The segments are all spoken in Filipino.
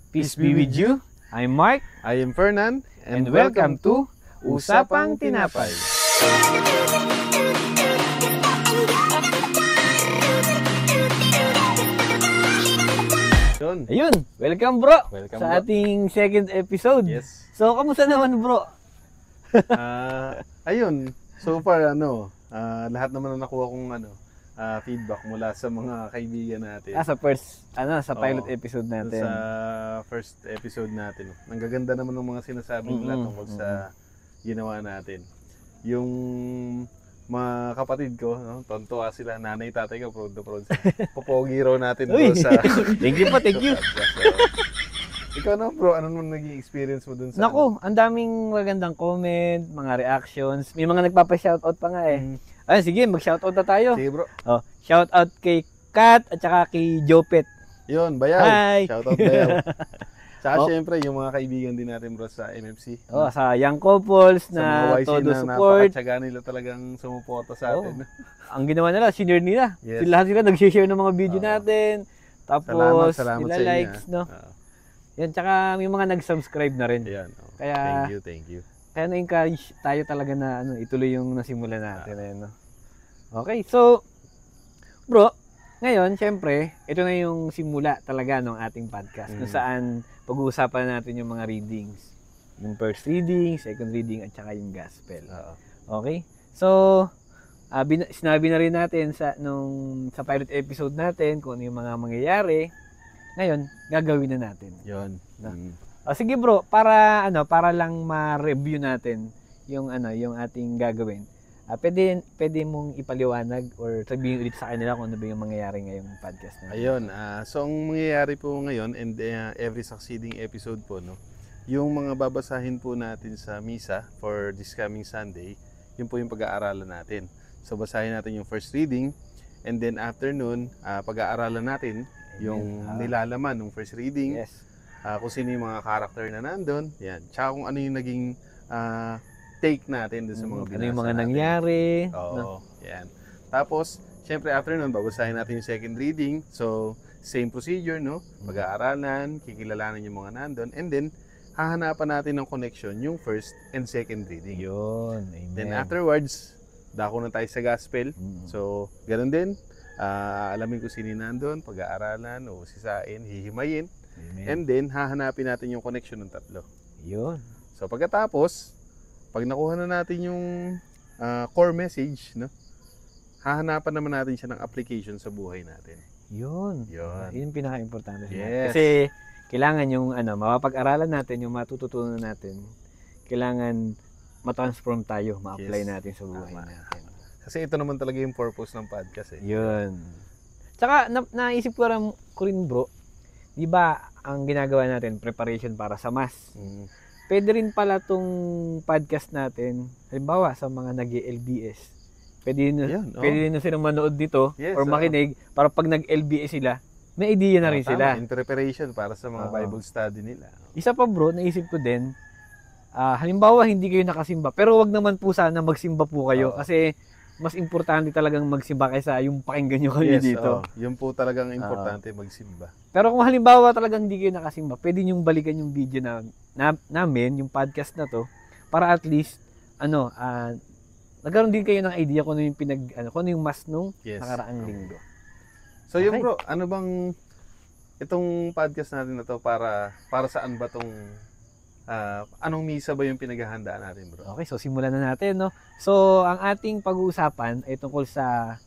Peace be with you. I'm Mark. I am Fernan. And welcome to Usapang Tinapay. Ayun, welcome bro Welcome, sa ating second episode. Yes. So, kamusta naman bro? Ayun, so far lahat naman na nakuha kong feedback mula sa mga kaibigan natin. Sa pilot episode natin. Sa first episode natin. Ang gaganda naman ng mga sinasabi nila tungkol sa ginawa natin. Yung mga kapatid ko, tontuwa sila, nanay, tatay ko, proud na proud sila. Popogi raw natin bro sa... Thank you po, thank you. Ikaw bro, ano naman naging experience mo dun sa... Naku, ang daming magandang comment, mga reactions. May mga nagpapa-shoutout pa nga eh. Ayun, sige, mag-shoutout na tayo. Sige bro. Shoutout kay Kat at saka kay Jopet. Yun, Bayaw. Hi! Shoutout Bayaw. Tsaka syempre, yung mga kaibigan din natin bro sa MFC. Sa Young Couples na todo support. Napakatsaga nila talagang sumuporta sa atin. Ang ginawa nila, senior nila. Yes. Lahat sila nag-share ng mga video natin. Tapos, salamat nila sa likes, inyo. Yan, tsaka may mga nag-subscribe na rin. Yan. Kaya, thank you. Kaya na-encourage tayo talaga na ituloy yung nasimula natin. Okay, so, bro, ngayon, syempre, ito na yung simula talaga ng ating podcast kung saan pag-uusapan natin yung mga readings. Yung first reading, second reading, at saka yung gospel. Okay? So, sinabi na rin natin sa pilot episode natin kung ano yung mga mangyayari. Ngayon, gagawin na natin. Yun. Sige bro, para lang ma-review natin yung ating gagawin. Pwede mong ipaliwanag or sabihin ulit sa kanila kung ano ba yung mangyayari ngayong podcast natin. Ayun, so ang mangyayari po ngayon and every succeeding episode po, yung mga babasahin po natin sa misa for this coming Sunday, yun po yung pag-aaralan natin. So basahin natin yung first reading and then after nun, pag-aaralan natin yung nilalaman ng first reading. Yes. Kung sino yung mga character na nandun, yan. Tsaka kung ano yung naging take natin doon sa mga binasa ano yung mga natin. nangyari. Yan. Tapos, syempre after nun, babasahin natin yung second reading. So, same procedure, Mag-aaralan, kikilalanin yung mga nandun, and then, hahanapan natin ng connection yung first and second reading. Yun, amen. Then afterwards, dako na tayo sa gospel. So, ganun din. Alamin kung sino nandun, pag-aaralan, o sisain, hihimayin. Amen. And then, hahanapin natin yung connection ng tatlo. Yun. So, pagkatapos, pag nakuha na natin yung core message, hahanapan naman natin siya ng application sa buhay natin. Yun. Yun pinaka-importante. Yes. Kasi, kailangan yung mapag-aralan natin, yung matututunan natin, kailangan matransform tayo, ma-apply natin sa buhay natin. Kasi ito naman talaga yung purpose ng podcast eh. Yun. Tsaka, naisip ko rin bro, di ba, ang ginagawa natin, preparation para sa mass. Pwede rin pala tong podcast natin, halimbawa sa mga nag-LBS. Pwede rin na silang manood dito or makinig para pag nag-LBS sila, may idea na rin sila. In preparation para sa mga Bible study nila. Isa pa bro, naisip ko din, halimbawa hindi kayo nakasimba, pero wag naman po sana magsimba po kayo kasi mas importante talagang magsimba kaysa yung pakinggan nyo kayo dito. Yun po talagang importante magsimba. Pero kung halimbawa talagang hindi kayo nakasimba, pwede nyo balikan yung video namin, yung podcast na to, para at least, nagkaroon din kayo ng idea kung ano yung kung ano yung mas nung nakaraang linggo. So yun bro, ano bang itong podcast natin na to para saan ba tong anong misa ba yung pinaghahandaan natin bro? Okay, so simulan na natin So ang ating pag-uusapan ay tungkol sa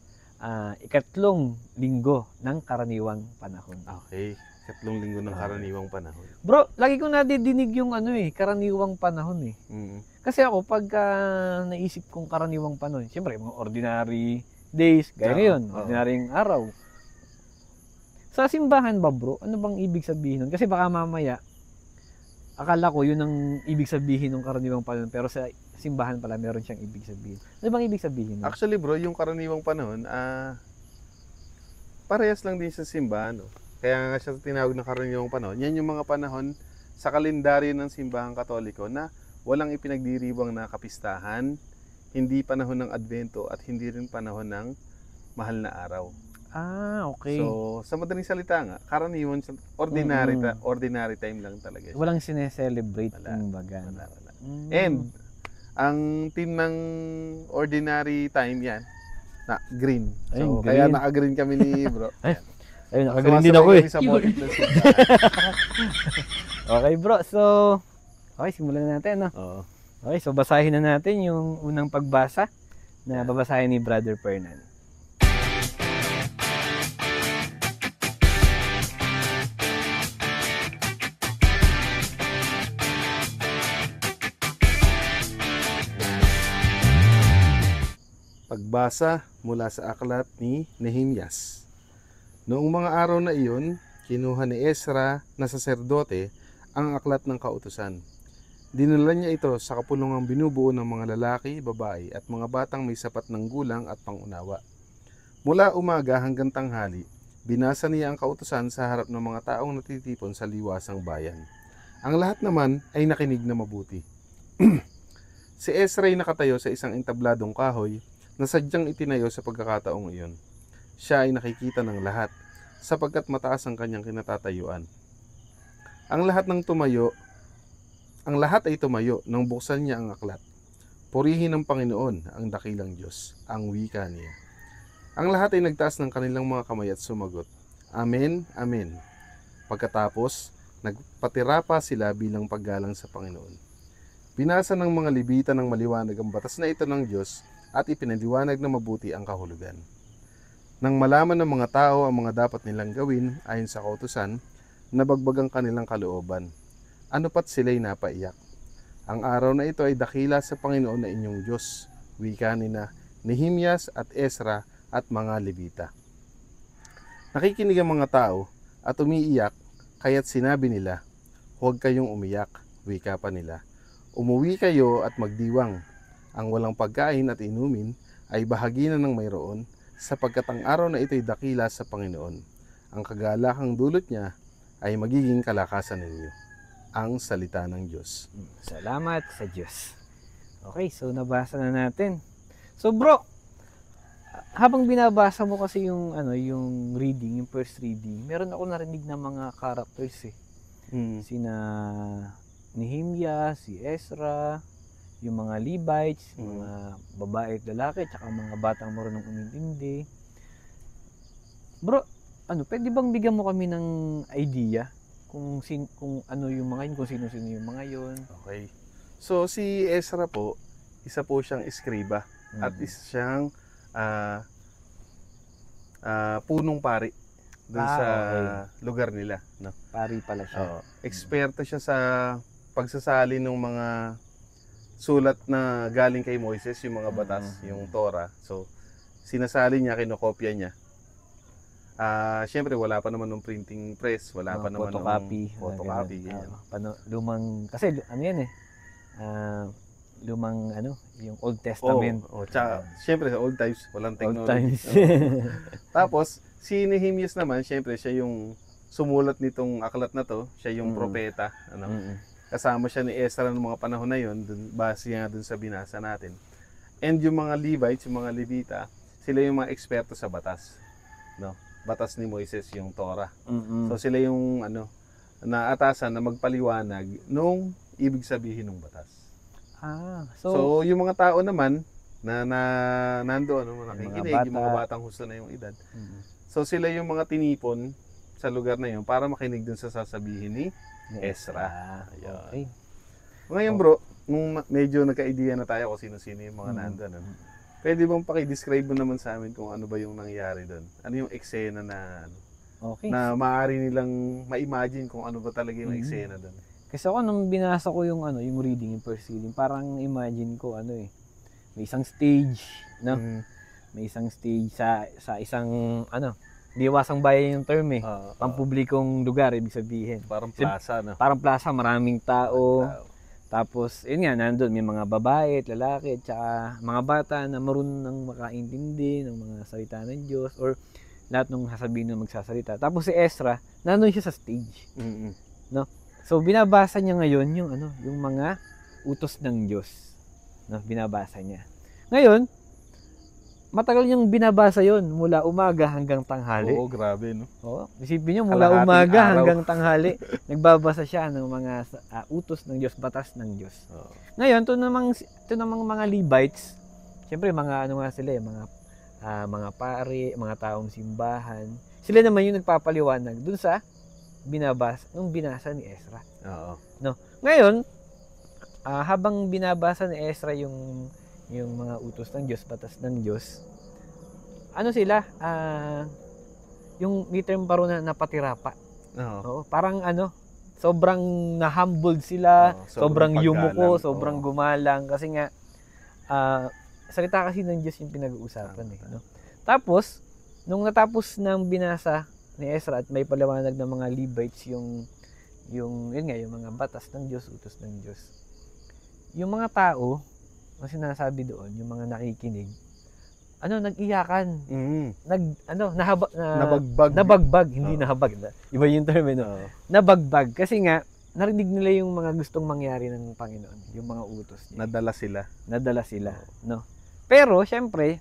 ikatlong linggo ng karaniwang panahon. Okay, ikatlong linggo ng karaniwang panahon. Bro, lagi kong nadidinig yung karaniwang panahon eh. Kasi ako pagka naisip kong karaniwang panahon, siyempre mga ordinary days, gaya ngayon, ordinaryong araw. Sa simbahan ba bro, ano bang ibig sabihin nun? Kasi baka mamaya, akala ko yun ang ibig sabihin ng karaniwang panahon, pero sa simbahan pala meron siyang ibig sabihin. Ano bang ibig sabihin nun? Actually bro, yung karaniwang panahon, parehas lang din sa simbahan. Kaya nga siya tinawag na karaniwang panahon. Yan yung mga panahon sa kalendaryo ng simbahang Katoliko na walang ipinagdiriwang na kapistahan, hindi panahon ng Advento at hindi rin panahon ng mahal na araw. Okay. So, sa madaling salita nga, karaniwan sa ordinary time lang talaga siya. Walang sineselebrate Wala. kumbaga. Wala. And ang team ng ordinary time yan, na green. Ayun, So, kaya green. naka-green kami ni bro. Ayun, nakagreen din ako eh. Sumasabay kami sa ball ng Okay bro, so okay, simulan na natin, no? Oo. Okay, so basahin na natin yung unang pagbasa na babasahin ni Brother Fernan. Pagbasa mula sa aklat ni Nehemias. Noong mga araw na iyon, kinuha ni Ezra na saserdote ang aklat ng kautusan. Dinala niya ito sa kapulungang binubuo ng mga lalaki, babae at mga batang may sapat ng gulang at pangunawa. Mula umaga hanggang tanghali, binasa niya ang kautusan sa harap ng mga taong natitipon sa liwasang bayan. Ang lahat naman ay nakinig na mabuti. Si Ezra ay nakatayo sa isang entabladong kahoy na sadyang itinayo sa pagkakataong iyon. Siya ay nakikita ng lahat, sapagkat mataas ang kanyang kinatatayuan. Ang lahat ay tumayo nang buksan niya ang aklat. Purihin ng Panginoon ang dakilang Diyos, ang wika niya. Ang lahat ay nagtaas ng kanilang mga kamay at sumagot, Amen, Amen. Pagkatapos, nagpatira pa sila bilang paggalang sa Panginoon. Binasa ng mga Levita ng maliwanag ang batas na ito ng Diyos at ipinaliwanag na mabuti ang kahulugan. Nang malaman ng mga tao ang mga dapat nilang gawin ayon sa kautusan, nabagbag ang kanilang kalooban. Ano pat sila'y napaiyak. Ang araw na ito ay dakila sa Panginoon na inyong Diyos, wika ni na Nehemias at Ezra at mga Levita. Nakikinig ang mga tao at umiiyak, kaya't sinabi nila, huwag kayong umiyak, wika pa nila. Umuwi kayo at magdiwang. Ang walang pagkain at inumin ay bahagi na ng mayroon, sapagkat ang araw na ito ay dakila sa Panginoon. Ang kagalakang dulot niya ay magiging kalakasan ninyo. Ang salita ng Diyos. Salamat sa Diyos. Okay, so nabasa na natin. So bro, habang binabasa mo kasi yung yung reading, yung first reading, meron ako narinig na mga characters eh. Sina Nehemias, si Ezra, yung mga Levites, mga babae at lalaki, tsaka mga batang marunong umintindi. Bro, pwede bang bigyan mo kami ng idea kung ano yung mga yun, kung sino-sino yung mga yun? Okay. So si Ezra po, isa po siyang eskriba at isa siyang punong pari doon sa lugar nila, no? Pari pala siya. Eksperto siya sa pagsasali ng mga sulat na galing kay Moises, yung mga batas, yung Torah. So, sinasali niya, kinokopya niya. Siyempre, wala pa naman ng printing press, wala pa naman ng photocopy. Lumang, kasi yan eh, lumang yung Old Testament. Tsaka, siyempre, sa old times, walang technology. Old times. Tapos, si Nehemias naman, siyempre, siya yung sumulat nitong aklat na to, siya yung propeta, kasama siya ni Ezra ng mga panahon na yun, base nga dun sa binasa natin. And yung mga Levites, yung mga Levita, sila yung mga eksperto sa batas. No? Batas ni Moises, yung Torah. So sila yung naatasan na magpaliwanag nung ibig sabihin ng batas. So yung mga tao naman na nandoon, nakikinig, yung mga batang husto na yung edad. So sila yung mga tinipon sa lugar na yun para makinig dun sa sasabihin ni Ezra. Okay. Ngayon bro, nung medyo nagka-idea na tayo kung sino-sino yung mga nandun, pwede bang paki-describe mo naman sa amin kung ano ba yung nangyari doon? Ano yung eksena na na maaari nilang ma-imagine kung ano ba talaga yung eksena doon? Kasi ako nung binasa ko yung yung reading, yung first reading, parang imagine ko may isang stage, no? May isang stage sa isang diwasang bayan yung term eh. Pampublikong lugar, ibig sabihin. Parang plaza, no? Parang plaza, maraming tao. Tapos, yun nga, nandun, may mga babae at lalaki at saka mga bata na marunong makaintindi ng mga salita ng Diyos or lahat ng sasabihin ng magsasalita. Tapos si Ezra, nandun siya sa stage. No? So, binabasa niya ngayon yung mga utos ng Diyos. No? Binabasa niya. Ngayon, matagal niyang binabasa yon mula umaga hanggang tanghali. Oo, grabe, no? Oo, isipin niyo mula Kalahating umaga araw. hanggang tanghali, nagbabasa siya ng mga utos ng Diyos, batas ng Diyos. Oo. Ngayon, ito namang mga Levites, siyempre mga ano nga sila, mga pari, mga taong simbahan. Sila naman yung nagpapaliwanag dun sa binasa ni Ezra. Oo. No. Ngayon, habang binabasa ni Ezra yung mga utos ng Diyos, batas ng Diyos, ano sila, yung may term paro na napatirapa. Oo. Oo, parang sobrang na-humbled sila, Oo, sobrang yumuko, paggalang. sobrang Oo. gumalang, kasi nga, salita kasi ng Diyos yung pinag-uusapan Tama. no? Tapos, nung natapos ng binasa ni Ezra at may paliwanag ng mga Levites yung mga batas ng Diyos, utos ng Diyos. Yung mga tao, ang sinasabi doon, yung mga nakikinig, nag-iyakan. Nabagbag, hindi nahabag. Iba yung term, no? Nabagbag. Kasi nga, narinig nila yung mga gustong mangyari ng Panginoon, yung mga utos niya. Nadala sila, no? Pero, syempre,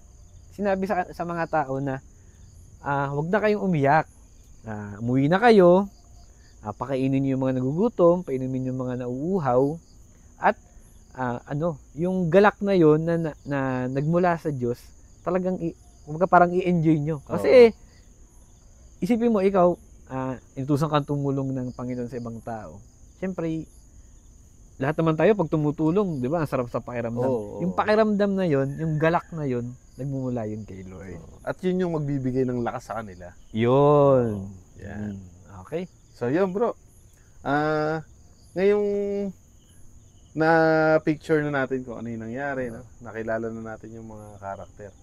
sinabi sa mga tao na, huwag na kayong umiyak. Umuwi na kayo, pakainin niyo yung mga nagugutom, painumin yung mga nauuhaw, at yung galak na yon na nagmula sa Diyos, talagang parang i-enjoy nyo. Kasi isipin mo ikaw, inutusan kang tumulong ng Panginoon sa ibang tao. Siyempre, lahat naman tayo pag tumutulong, 'di ba? Ang sarap sa pakiramdam. Yung pakiramdam na yon, yung galak na yon, nagmumula yun kay Lord. At yun yung magbibigay ng lakas sa kanila. Yun. Yan. Okay. So yun, bro. Ngayong na-picture na natin kung ano yung nangyari, no? Nakilala na natin yung mga karakter.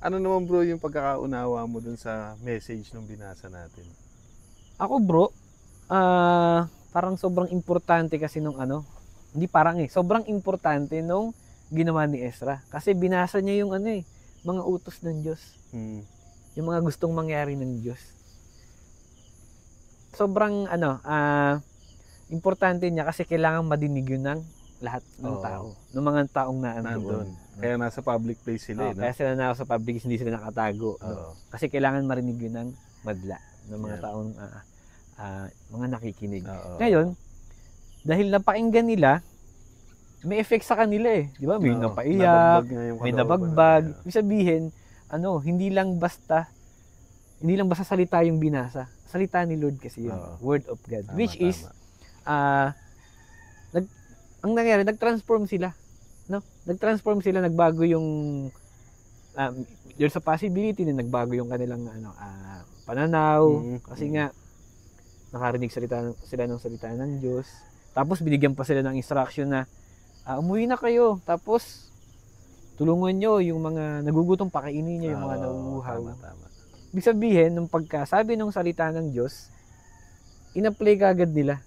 Ano naman, bro, yung pagkakaunawa mo dun sa message nung binasa natin? Ako, bro, parang sobrang importante kasi nung hindi parang sobrang importante nung ginawa ni Ezra. Kasi binasa niya yung mga utos ng Diyos. Yung mga gustong mangyari ng Diyos. Sobrang importante niya kasi kailangan madinig yun ng lahat ng tao. Ng mga taong nandun. Kaya nasa public place sila. Kaya sila nasa public, hindi sila nakatago. No? Kasi kailangan marinig yun ng madla. Ng mga taong mga nakikinig. Ngayon, dahil napakinggan nila, may effect sa kanila eh. Di ba? May napaiyak, may nabagbag. Ibig sabihin, hindi lang basta salita yung binasa. Salita ni Lord kasi yun. Word of God. Which is, ang nangyari, nag-transform sila. No? Nag-transform sila, nagbago yung sa possibility na nagbago yung kanilang pananaw. Kasi nga, nakarinig sila ng salita ng Diyos. Tapos binigyan pa sila ng instruction na umuwi na kayo. Tapos tulungan nyo yung mga nagugutom, pakainin nyo yung mga nauuhaw. Tama. Ibig sabihin, nung pagkasabi ng salita ng Diyos, in-apply ka agad nila.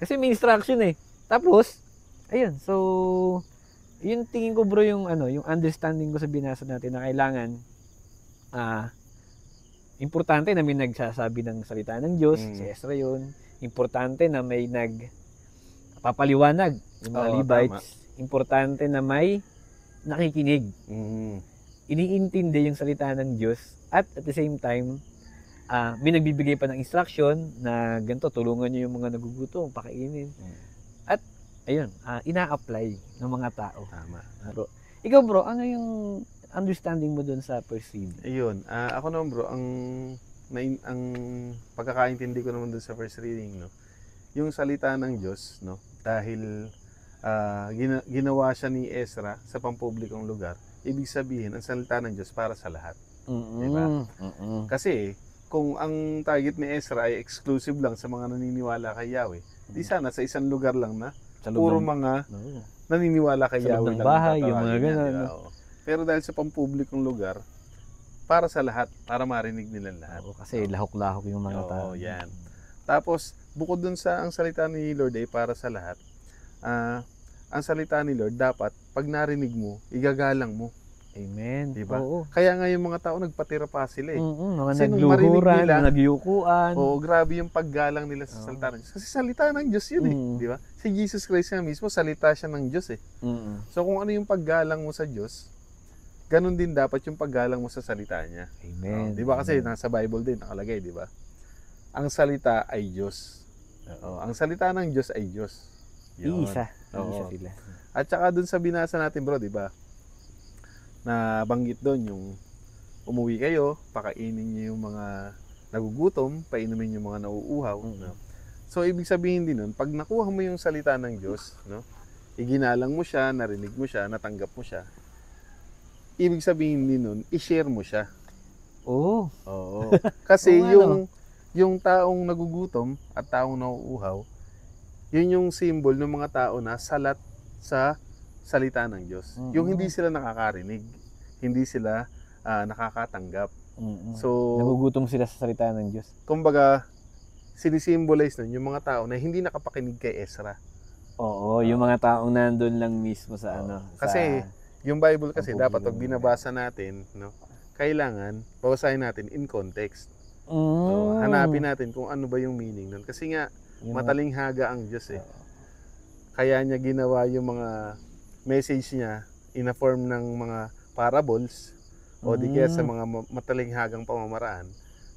Kasi may instruction eh. Tapos, ayun. So, yun tingin ko, bro, yung understanding ko sa binasa natin na kailangan importante na may nagsasabi ng salita ng Diyos. Si Ezra yun. Importante na may papaliwanag yung mga Levites. Importante na may nakikinig. Iniintindi yung salita ng Diyos. At the same time, may nagbibigay pa ng instruction na ganito, tulungan nyo yung mga nagugutom, pakainin. At ayun, ina-apply ng mga tao. Tama. Bro. Ikaw, bro, ano yung understanding mo dun sa first reading? Ayun, ako naman, bro, ang pagkakaintindi ko naman dun sa first reading, no, yung salita ng Diyos, no, dahil ginawa siya ni Ezra sa pampublikong lugar, ibig sabihin, ang salita ng Diyos para sa lahat. Diba? Kasi, kung ang target ni Ezra ay exclusive lang sa mga naniniwala kay Yahweh, di sana sa isang lugar lang na puro mga naniniwala kay Yahweh lang. Bahay, yung mga ganun. Diba? Pero dahil sa pampublikong lugar, para sa lahat, para marinig nila lahat. Kasi lahok-lahok yung mga tao. Yan. Tapos, bukod dun sa ang salita ni Lord ay para sa lahat, ang salita ni Lord dapat, pag narinig mo, igagalang mo. Amen. Diba? Oo. Kaya nga yung mga tao nagpatira pa sila eh. Mga Kasi nung nagluhuran, nila, nagyukuan. Oo, grabe yung paggalang nila sa salita ng Diyos. Kasi salita ng Diyos yun eh. Di ba? Si Jesus Christ nga mismo, salita siya ng Diyos eh. So kung ano yung paggalang mo sa Diyos, ganun din dapat yung paggalang mo sa salita niya. Amen. Di ba kasi Amen. nasa Bible din nakalagay, di ba? Ang salita ay Diyos. Ang salita ng Diyos ay Diyos. Yun. Iisa Oo. sila. At saka dun sa binasa natin bro, di ba? Na banggit doon yung umuwi kayo, pakainin niyo yung mga nagugutom, painumin yung mga nauuhaw. No? So ibig sabihin din nun, pag nakuha mo yung salita ng Diyos, no? Iginalang mo siya, narinig mo siya, natanggap mo siya. Ibig sabihin din nun, i-share mo siya. Oo. Oo. Kasi Oo nga, yung taong nagugutom at taong nauuhaw, yun yung symbol ng mga tao na salat sa salita ng Diyos. Yung hindi sila nakakarinig, hindi sila nakakatanggap. So, nagugutom sila sa salita ng Diyos. kumbaga, sinisimbolize nun yung mga tao na hindi nakapakinig kay Ezra. Oo, yung mga taong nandun lang mismo sa Kasi, yung Bible kasi Ang dapat pugilo pag nila. binabasa natin, no, kailangan babasahin natin in context. Mm. Hanapin natin kung ano ba yung meaning nun. Kasi nga, Yung mga- matalinghaga ang Diyos eh. Kaya niya ginawa yung mga message niya in a form ng mga parables o di kaya sa mga matalinghagang pamamaraan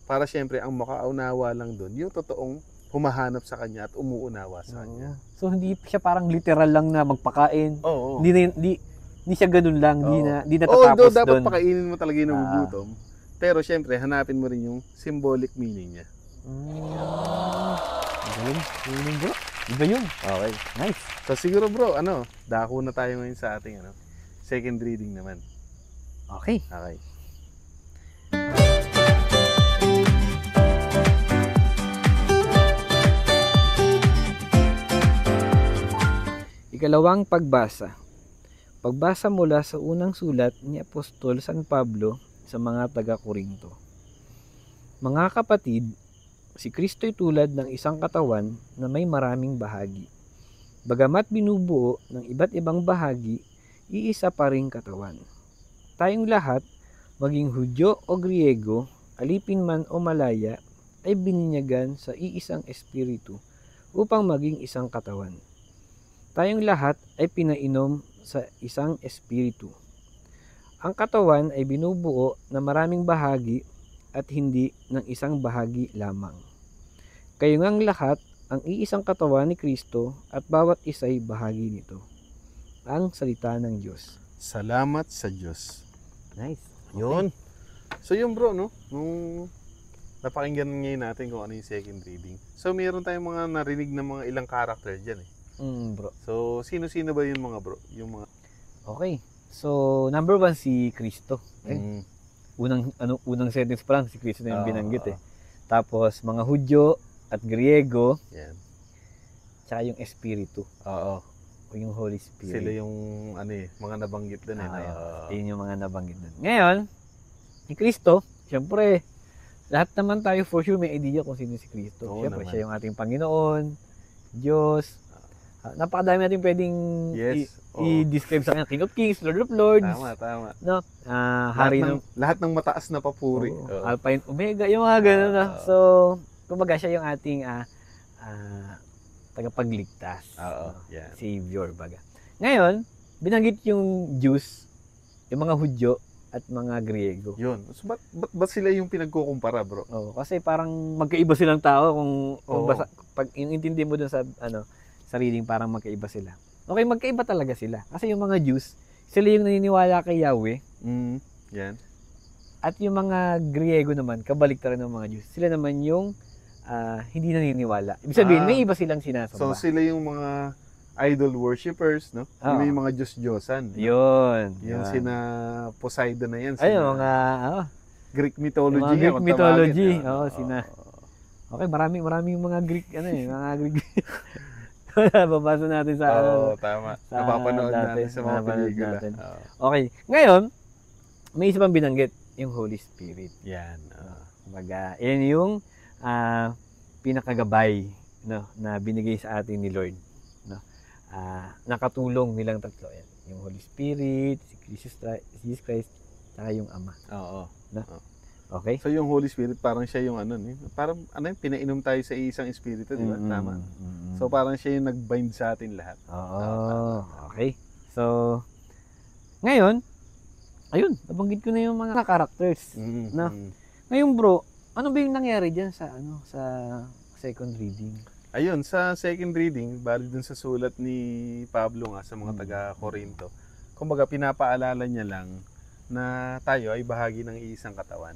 para syempre ang makaunawa lang doon yung totoong humahanap sa kanya at umuunawa sa kanya. So hindi siya parang literal lang na magpakain. Oo. Hindi siya ganun lang, hindi Although natatapos dapat doon. pakainin mo talaga yung nagugutom. Pero syempre hanapin mo rin yung symbolic meaning niya. Galing bro. Iba yun. Okay. Nice. So siguro bro, dako na tayo ngayon sa ating second reading naman. Okay. Okay. Ikalawang pagbasa. Pagbasa mula sa unang sulat ni Apostol San Pablo sa mga taga-Korinto. Mga kapatid, si Kristo'y tulad ng isang katawan na may maraming bahagi. Bagamat binubuo ng iba't ibang bahagi, iisa pa ring katawan. Tayong lahat, maging Hudyo o Griego, alipin man o malaya, ay bininyagan sa iisang espiritu upang maging isang katawan. Tayong lahat ay pinainom sa isang espiritu. Ang katawan ay binubuo ng maraming bahagi at hindi ng isang bahagi lamang. Kayo ngang lahat ang iisang katawan ni Kristo at bawat isa'y bahagi nito. Ang salita ng Diyos. Salamat sa Diyos. Nice. Yun. So yun bro, no? Nung napakinggan ngayon natin kung ano yung second reading. So mayroon tayong mga narinig na mga ilang character dyan eh. Bro. So sino-sino ba yung mga bro? Yung mga... Okay. So, number 1 si Kristo. Mm. Unang sentence pa lang si Kristo na yung binanggit eh. Tapos, mga Hudyo at Griego, Yan. tsaka yung Espiritu. Oo. O yung Holy Spirit. Sila yung mga nabanggit doon eh. Yun yung mga nabanggit doon. Ngayon, si Kristo, syempre, lahat naman tayo for sure may idea kung sino si Kristo. Oo Syempre, naman. siya yung ating Panginoon, Diyos. Napakadami natin pwedeng Yes. i-describe sa kanya. King of Kings, Lord of Lords. Tama. No? Hari Lahat ng mataas na papuri. Alpha and Omega, yung mga ganun na. So, kumbaga siya yung ating tagapagligtas. Yan. Savior, baga. Ngayon, binanggit yung Jews, yung mga Hudyo, at mga Griego. Yun. So, ba't sila yung pinagkukumpara, bro? Kasi parang magkaiba silang tao kung pag inintindi mo dun sa sa reading, parang magkaiba sila. Okay, magkaiba talaga sila. Kasi yung mga Jews, sila yung naniniwala kay Yahweh. Yan. At yung mga Griego naman, kabaliktaran ng mga Jews, sila naman yung hindi naniniwala. Ibig sabihin, may iba silang sinasamba. So sila yung mga idol worshippers, no? Yung mga Diyos-Diyosan. Yun. Yung sina Poseidon na yan. Ayun, mga Greek mythology. Mga Greek mythology. Tawagin. Okay, maraming mga Greek, mga Greek. Babasa natin sa tama. Napapanood natin sa mga pelikula. Okay. Ngayon, may isa pang binanggit, yung Holy Spirit. Yan. Kumbaga, yan yung pinakagabay, no, na binigay sa atin ni Lord. No? Nakatulong nilang tatlo. Yan. Yung Holy Spirit, si Jesus Christ, saka yung Ama. Oo. No? Okay? So yung Holy Spirit, parang siya yung parang pinainom tayo sa isang espiritu, di ba? Tama. So parang siya yung nag-bind sa atin lahat. Oo. Okay. So, ngayon, ayun, nabanggit ko na yung mga characters. Na, ngayon bro, ano ba yung nangyari dyan sa, sa second reading? Ayun, sa second reading, bali dun sa sulat ni Pablo nga sa mga taga-Korinto, kumbaga pinapaalala niya lang na tayo ay bahagi ng iisang katawan.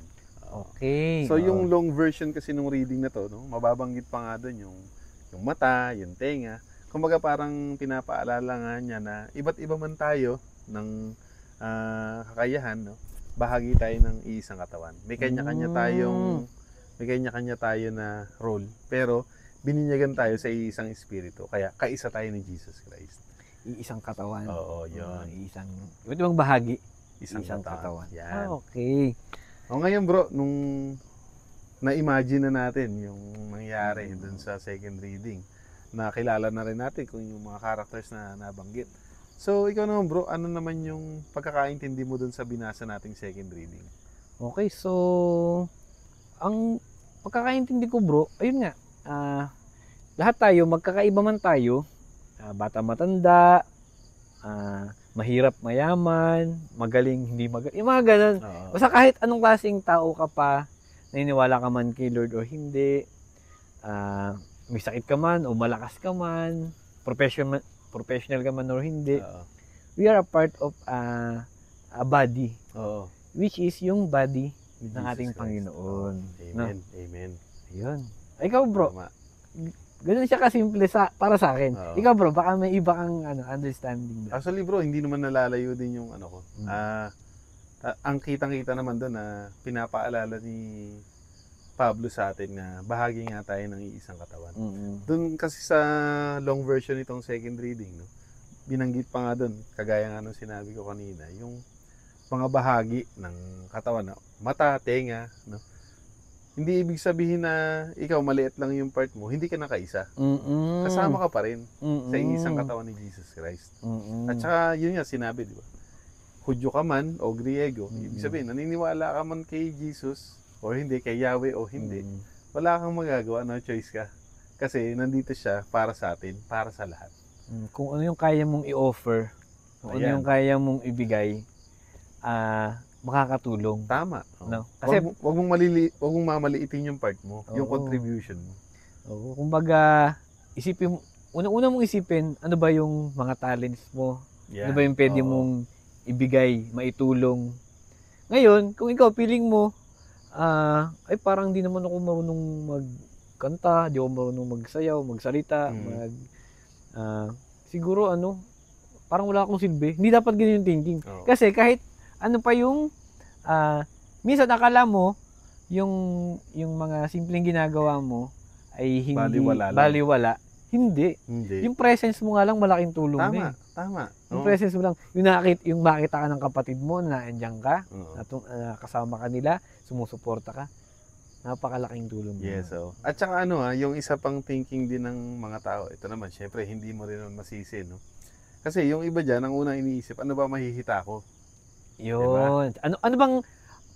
Okay. So yung long version kasi nung reading na to, no, mababanggit pa nga doon yung mata, yung tenga. Kumbaga parang pinapaalala nga niya na iba't iba man tayo ng kakayahan, no, bahagi tayo ng iisang katawan. May kanya-kanya tayo na role, pero bininyagan tayo sa iisang espiritu. Kaya kaisa tayo ni Jesus Christ. Iisang katawan. Oo, yun. Iisang, iba't ibang bahagi. Isang katawan. Yan. Okay. O ngayon bro, nung na-imagine na natin yung nangyari dun sa second reading, nakilala na rin natin kung yung mga characters na nabanggit. So ikaw naman bro, ano naman yung pagkakaintindi mo dun sa binasa nating second reading? Okay, so ang pagkakaintindi ko bro, ayun nga, lahat tayo, magkakaiba man tayo, bata matanda, mahirap mayaman, magaling hindi magaling, yung mga ganun. Basta kahit anong klaseng tao ka pa, naniniwala ka man kay Lord o hindi, may sakit ka man o malakas ka man, professional ka man o hindi, we are a part of a body, which is yung body ng ating Panginoon. Amen. Amen. Ayun. Ikaw bro, Tama. ganun siya kasimple para sa akin. Ikaw bro, baka may iba kang understanding. Actually bro, hindi naman nalalayo din yung ano ko. Ang kitang-kita naman doon na pinapaalala ni Pablo sa atin na bahagi nga tayo ng iisang katawan. Doon kasi sa long version itong second reading, no, binanggit pa nga doon, kagaya nga nung sinabi ko kanina, yung mga bahagi ng katawan, na mata, tenga, no. Hindi ibig sabihin na ikaw maliit lang yung part mo, hindi ka nakaisa. Kasama ka pa rin sa isang katawan ni Jesus Christ. At saka yun nga sinabi, di ba? Hudyo ka man o Griego, ibig sabihin, naniniwala ka man kay Jesus o hindi, kay Yahweh o hindi, wala kang magagawa, no choice ka. Kasi nandito siya para sa atin, para sa lahat. Kung ano yung kaya mong i-offer, kung ano yung kaya mong ibigay, makakatulong. Tama. No? Kasi wag mong mamaliitin yung part mo, yung contribution mo. Kumbaga, una mong isipin, ano ba yung mga talents mo? Ano ba yung pwede mong ibigay, maitulong? Ngayon, kung ikaw feeling mo, ay parang di naman ako marunong magkanta, di ako marunong magsayaw, magsalita, siguro parang wala akong silbi. Hindi dapat ganyan yung thinking. Kasi kahit ano pa yung minsan akala mo yung mga simpleng ginagawa mo ay hindi baliwala. Hindi. Yung presence mo nga lang malaking tulong na. Tama. Yung presence mo lang, yung makita ka ng kapatid mo na nandiyan ka, kasama ka nila, sumusuporta ka. Napakalaking tulong. Yes, At saka yung isa pang thinking din ng mga tao, ito naman, syempre hindi mo rin masisi, no? Kasi yung iba diyan, ang unang iniisip, ano ba mahihita ko? Yun. Diba? Ano bang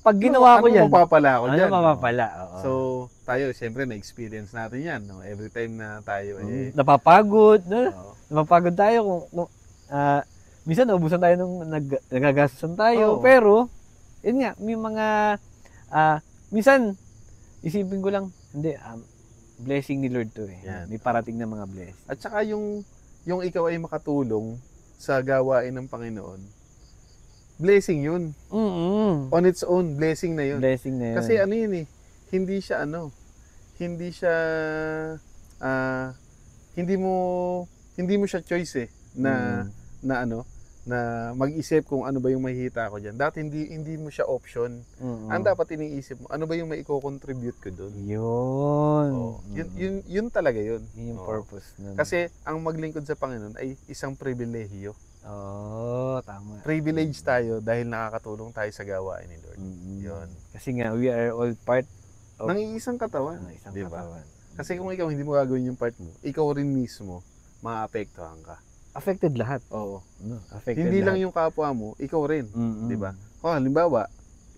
pag ginawa ko yan? Ano mapapala ako dyan? Ano mapapala? So, tayo, siyempre, na-experience natin yan. No? Every time na tayo napapagod. No? Napapagod tayo kung minsan naubusan tayo nung nagagastusan tayo. Pero, yun nga, may mga minsan, isipin ko lang, hindi, blessing ni Lord to eh. Yan. May parating na mga blessing. At saka yung ikaw ay makatulong sa gawain ng Panginoon, blessing yun. On its own, blessing na yun. Blessing na yun. Kasi hindi siya hindi mo siya choice na mag-isip kung ano ba yung mahihita ko diyan. Dati hindi mo siya option. Ang dapat iniisip mo, ano ba yung maiko-contribute ko doon? Yun. Yun talaga yun. Yung purpose nun. Kasi ang maglingkod sa Panginoon ay isang pribilehiyo. Tama. Privilege tayo dahil nakakatulong tayo sa gawain ni Lord. Yun. Kasi nga, we are all part of ng isang katawan. Diba? Kasi kung ikaw hindi mo gagawin yung part mo, ikaw rin mismo, maapektuhan ka. Affected lahat. Affected hindi lahat. lang yung kapwa mo, ikaw rin. Diba? Halimbawa,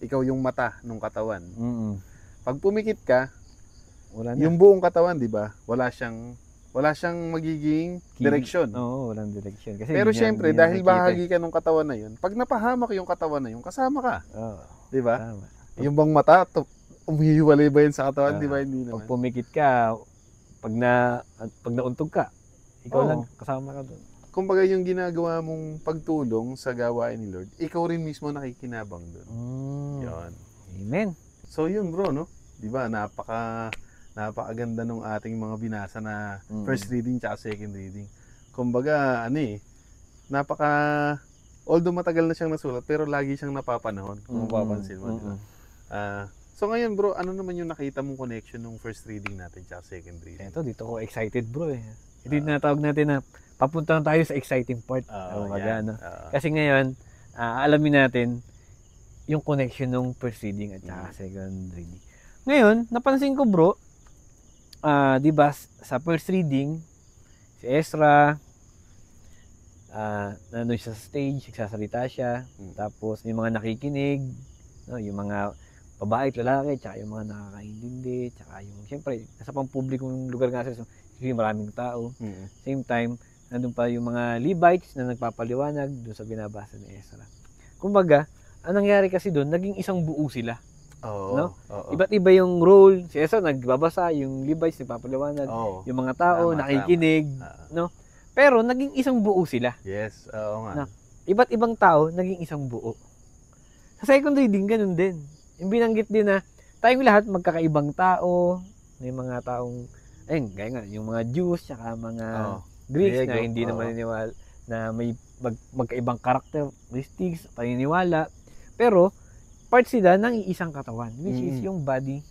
ikaw yung mata ng katawan. Pag pumikit ka, yung buong katawan, diba, wala siyang Wala siyang magiging direksyon. Oo, walang direksyon. Kasi Pero hindi syempre, niya dahil nakikita bahagi ka ng katawan na yun, pag napahamak yung katawan na yun, kasama ka. Oo, Di ba? tama. Yung bang mata, umihiwalay ba yun sa katawan? Oo. Di ba? Hindi Pag naman. pumikit ka, pag nauntog ka, ikaw Oo. lang, kasama ka doon. Kumbaga yung ginagawa mong pagtulong sa gawain ni Lord, ikaw rin mismo nakikinabang doon. Yun. Amen. So yun bro, no? Di ba? Napakaganda nung ating mga binasa na first reading tsaka second reading. Kumbaga, although matagal na siyang nasulat, pero lagi siyang napapanahon, kung mapapansin mo, di ba? So ngayon bro, ano naman yung nakita mong connection nung first reading natin tsaka second reading? Dito ko excited bro eh. Ito yung tinatawag natin na papunta na tayo sa exciting part. Kasi ngayon, alamin natin yung connection ng first reading at saka second reading. Ngayon, napansin ko bro, di ba sa first reading, si Ezra, nandun siya sa stage, nagsasalita siya, tapos yung mga nakikinig, no, yung mga babae at lalaki, tsaka yung mga nakakaintindi, tsaka yung, siyempre, nasa pampublikong lugar nga siya, maraming tao. Same time, nandun pa yung mga Levites na nagpapaliwanag doon sa binabasa ni Ezra. Kumbaga, ang nangyari kasi doon, naging isang buo sila. No? Iba't iba yung role. Si Ezra nagbabasa, yung Levites nagpapaliwanag, yung mga tao nakikinig, no? Pero naging isang buo sila. Yes, oo nga. No? Iba't ibang tao, naging isang buo. Sa second reading, ganun din. Yung binanggit din na tayong lahat magkakaibang tao, may mga taong, ayun, gaya nga, yung mga Jews, tsaka mga Greeks na hindi naman naniniwala na may magkaibang characteristics, paniniwala. Pero, part sila ng iisang katawan, which is yung body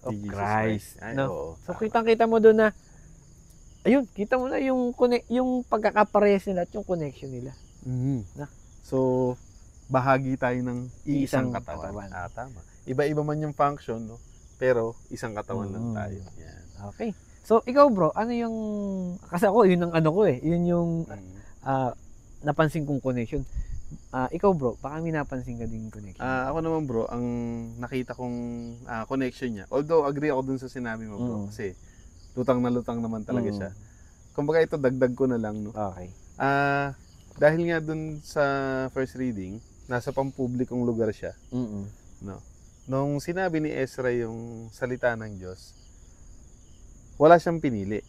of Christ. No? So, kitang-kita mo doon na, ayun, kita mo na yung pagkakaparehas nila at yung connection nila. Na? So, bahagi tayo ng isang katawan. Tama. Iba-iba man yung function, no? Pero isang katawan lang tayo. Yan. Okay. So, ikaw bro, ano yung, kasi ako, yun ang ano ko eh, yun yung napansin kong connection. Ikaw bro, baka may napansin ka din connection? Ako naman bro, ang nakita kong connection niya, although agree ako dun sa sinabi mo bro, kasi lutang na lutang naman talaga siya. Kumbaga ito, dagdag ko na lang, no? Okay. Dahil nga dun sa first reading, nasa pampublikong lugar siya, no? Nung sinabi ni Ezra yung salita ng Diyos, wala siyang pinili.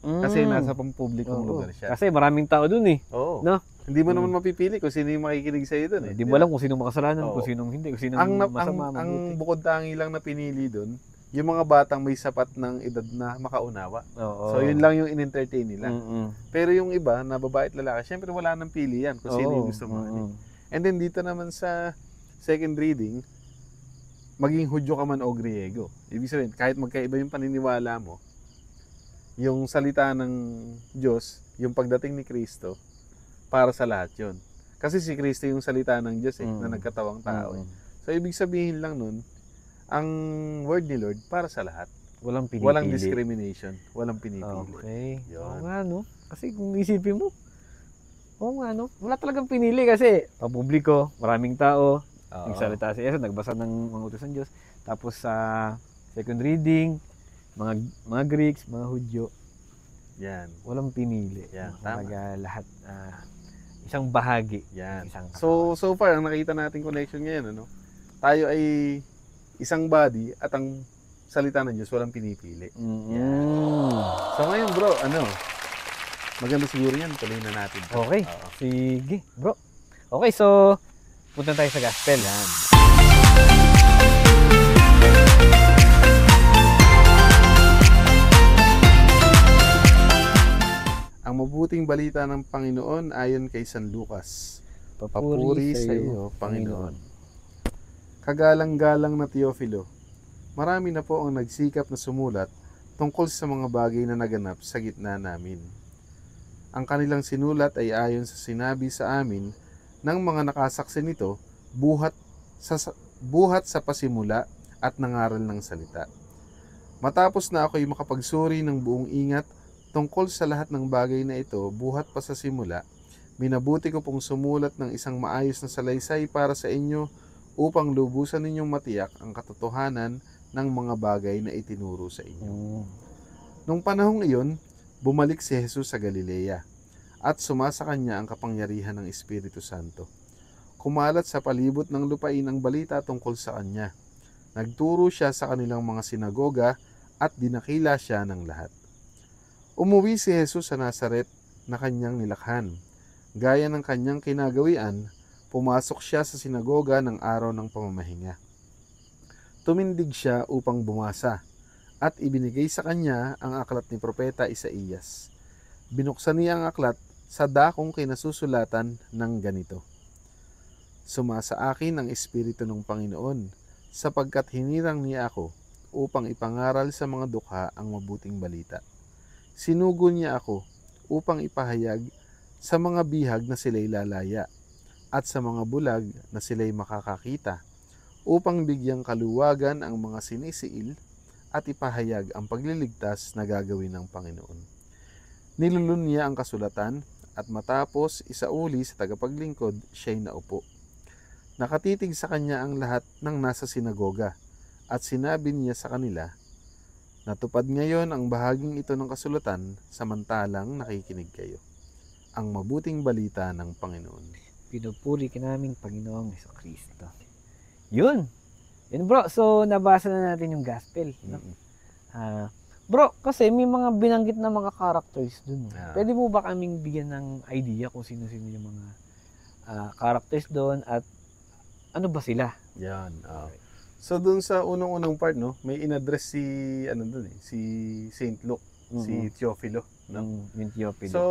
Kasi nasa pampublikong lugar siya. Kasi maraming tao dun eh. Oo. No? Hindi mo naman mapipili kung sino yung makikinig sa'yo dun eh. Hindi mo alam kung sino makasalanan, kung sinong hindi, kung sinong masama, mabuti. Ang bukod tangi lang na pinili dun, yung mga batang may sapat ng edad na makaunawa. So yun lang yung in-entertain nila. Pero yung iba, na babae at lalaki, syempre wala nang pili yan kung sino yung gusto mo. And then dito naman sa second reading, maging Hudyo ka man o Griego. Ibig sabihin, kahit magkaiba yung paniniwala mo, yung salita ng Diyos, yung pagdating ni Kristo, para sa lahat yun. Kasi si Kristo yung salita ng Diyos na nagkatawang tao. So ibig sabihin lang nun, ang word ni Lord para sa lahat. Walang pinipili. Walang discrimination. Walang pinipili. Okay. Yun. Oo nga, no? Kasi kung isipin mo, wala talagang pinili kasi pampubliko, maraming tao, nagsalita si Jesus, nagbasa ng mga utos ng Diyos. Tapos sa second reading, mga Greeks, mga Hudyo, yan. Walang pinili. Yan, talaga lahat, isang bahagi. Yan. Isang so far, ang nakita nating connection ngayon, tayo ay isang body at ang salita ng Diyos walang pinipili. So ngayon bro, maganda siguro yan, tuloy na natin. Okay, sige bro. Okay, so punta tayo sa gospel. Yan. Ang mabuting balita ng Panginoon ayon kay San Lucas. Papuri sa iyo, Panginoon. Kagalang-galang na Teofilo, marami na po ang nagsikap na sumulat tungkol sa mga bagay na naganap sa gitna namin. Ang kanilang sinulat ay ayon sa sinabi sa amin ng mga nakasaksi nito, buhat sa pasimula at nangaral ng salita. Matapos na ako'y makapagsuri ng buong ingat tungkol sa lahat ng bagay na ito, buhat pa sa simula, minabuti ko pong sumulat ng isang maayos na salaysay para sa inyo upang lubusan ninyong matiyak ang katotohanan ng mga bagay na itinuro sa inyo. Nung panahong iyon, bumalik si Jesus sa Galilea at sumasa kanya ang kapangyarihan ng Espiritu Santo. Kumalat sa palibot ng lupain ang balita tungkol sa kanya. Nagturo siya sa kanilang mga sinagoga at dinakila siya ng lahat. Umuwi si Jesus sa Nazaret na kanyang nilakhan. Gaya ng kanyang kinagawian, pumasok siya sa sinagoga ng araw ng pamamahinga. Tumindig siya upang bumasa at ibinigay sa kanya ang aklat ni Propeta Isaías. Binuksan niya ang aklat sa dakong kinasusulatan ng ganito: Sumasa akin ang Espiritu ng Panginoon, sapagkat hinirang niya ako upang ipangaral sa mga dukha ang mabuting balita. Sinugo niya ako upang ipahayag sa mga bihag na sila'y lalaya at sa mga bulag na sila'y makakakita, upang bigyang kaluwagan ang mga sinisiil at ipahayag ang pagliligtas na gagawin ng Panginoon. Nilulun niya ang kasulatan at matapos isauli sa tagapaglingkod, siya'y naupo. Nakatitig sa kanya ang lahat ng nasa sinagoga at sinabi niya sa kanila, natupad ngayon ang bahaging ito ng kasulatan samantalang nakikinig kayo. Ang mabuting balita ng Panginoon. Pinupuri ka naming Panginoong Jesucristo. Yun bro, so nabasa na natin yung gospel, no? Bro, kasi may mga binanggit na mga characters dun. Pwede mo ba kaming bigyan ng idea kung sino-sino yung mga characters doon at ano ba sila? Yan. So dun sa unang-unang part, no, may in-address si si Saint Luke, si Teofilo, no? Yung Teofilo. So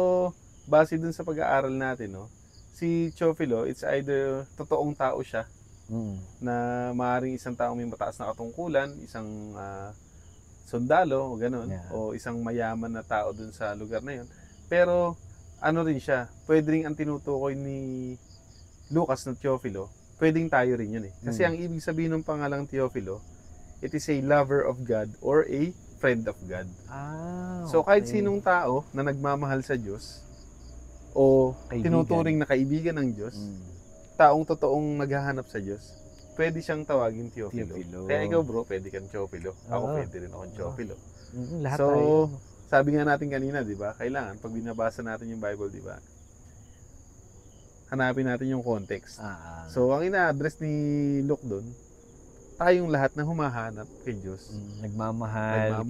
base dun sa pag-aaral natin, no, si Teofilo, it's either totoong tao siya, na maaaring isang taong may mataas na katungkulan, isang sundalo o ganun, o isang mayaman na tao dun sa lugar na yun. Pero ano rin siya, pwede rin ang tinutukoy ni Lucas na Teofilo, pwedeng tayo rin yun eh. Kasi ang ibig sabihin ng pangalang Teofilo, it is a lover of God or a friend of God. Okay. So kahit sinong tao na nagmamahal sa Diyos o tinuturing na kaibigan ng Diyos, taong totoong naghahanap sa Diyos, pwede siyang tawagin Teofilo. Kaya ikaw bro, pwede kang Teofilo. Ako pwede rin akong Teofilo. Lahat so, tayo. Sabi nga natin kanina, di ba? Kailangan, pag binabasa natin yung Bible, di ba? Hanapin natin yung context. So, ang ina-address ni Luke doon, tayong lahat na humahanap kay Diyos. Nagmamahal.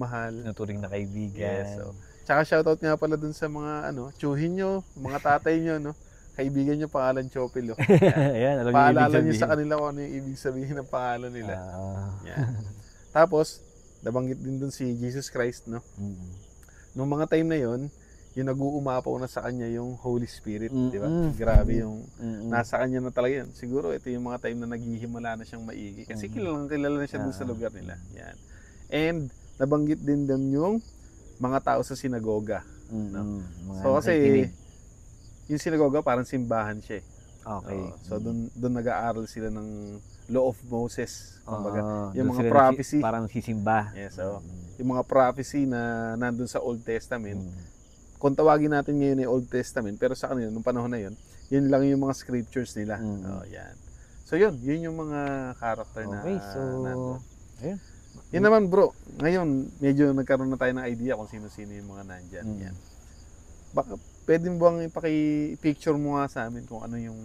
Tinuturing na kaibigan. Yes, so. Tsaka shoutout nga pala dun sa mga, tsuhin nyo, mga tatay nyo, no? Kaibigan nyo pangalan Teofilo. Yan, alam paalala nyo sa kanila kung ano yung ibig sabihin ng pangalan nila. Yan. Tapos, nabanggit din dun si Jesus Christ, no? Nung mga time na yon, yung nag-uumapaw na sa kanya yung Holy Spirit, di ba? Grabe yung nasa kanya na talaga yun. Siguro ito yung mga time na naghihimala na siyang maigi. Kasi kilala na siya dun sa lugar nila. Yan. And, nabanggit din dun yung mga tao sa sinagoga. No? So, kasi yung sinagoga parang simbahan siya. Okay. So doon nag-aaral sila ng Law of Moses. Kumbaga, yung mga prophecy. Parang sisimba. Yes, so yung mga prophecy na nandun sa Old Testament. Kung tawagin natin ngayon yung Old Testament, pero sa kanila nung panahon na yun lang yung mga scriptures nila. Yan. So yun yung mga character na so nandun. Ayun. Yun naman bro, ngayon medyo nagkaroon na tayo ng idea kung sino-sino yung mga nandyan. Yan. Baka pwede mo bang ipicture mo nga sa amin kung ano yung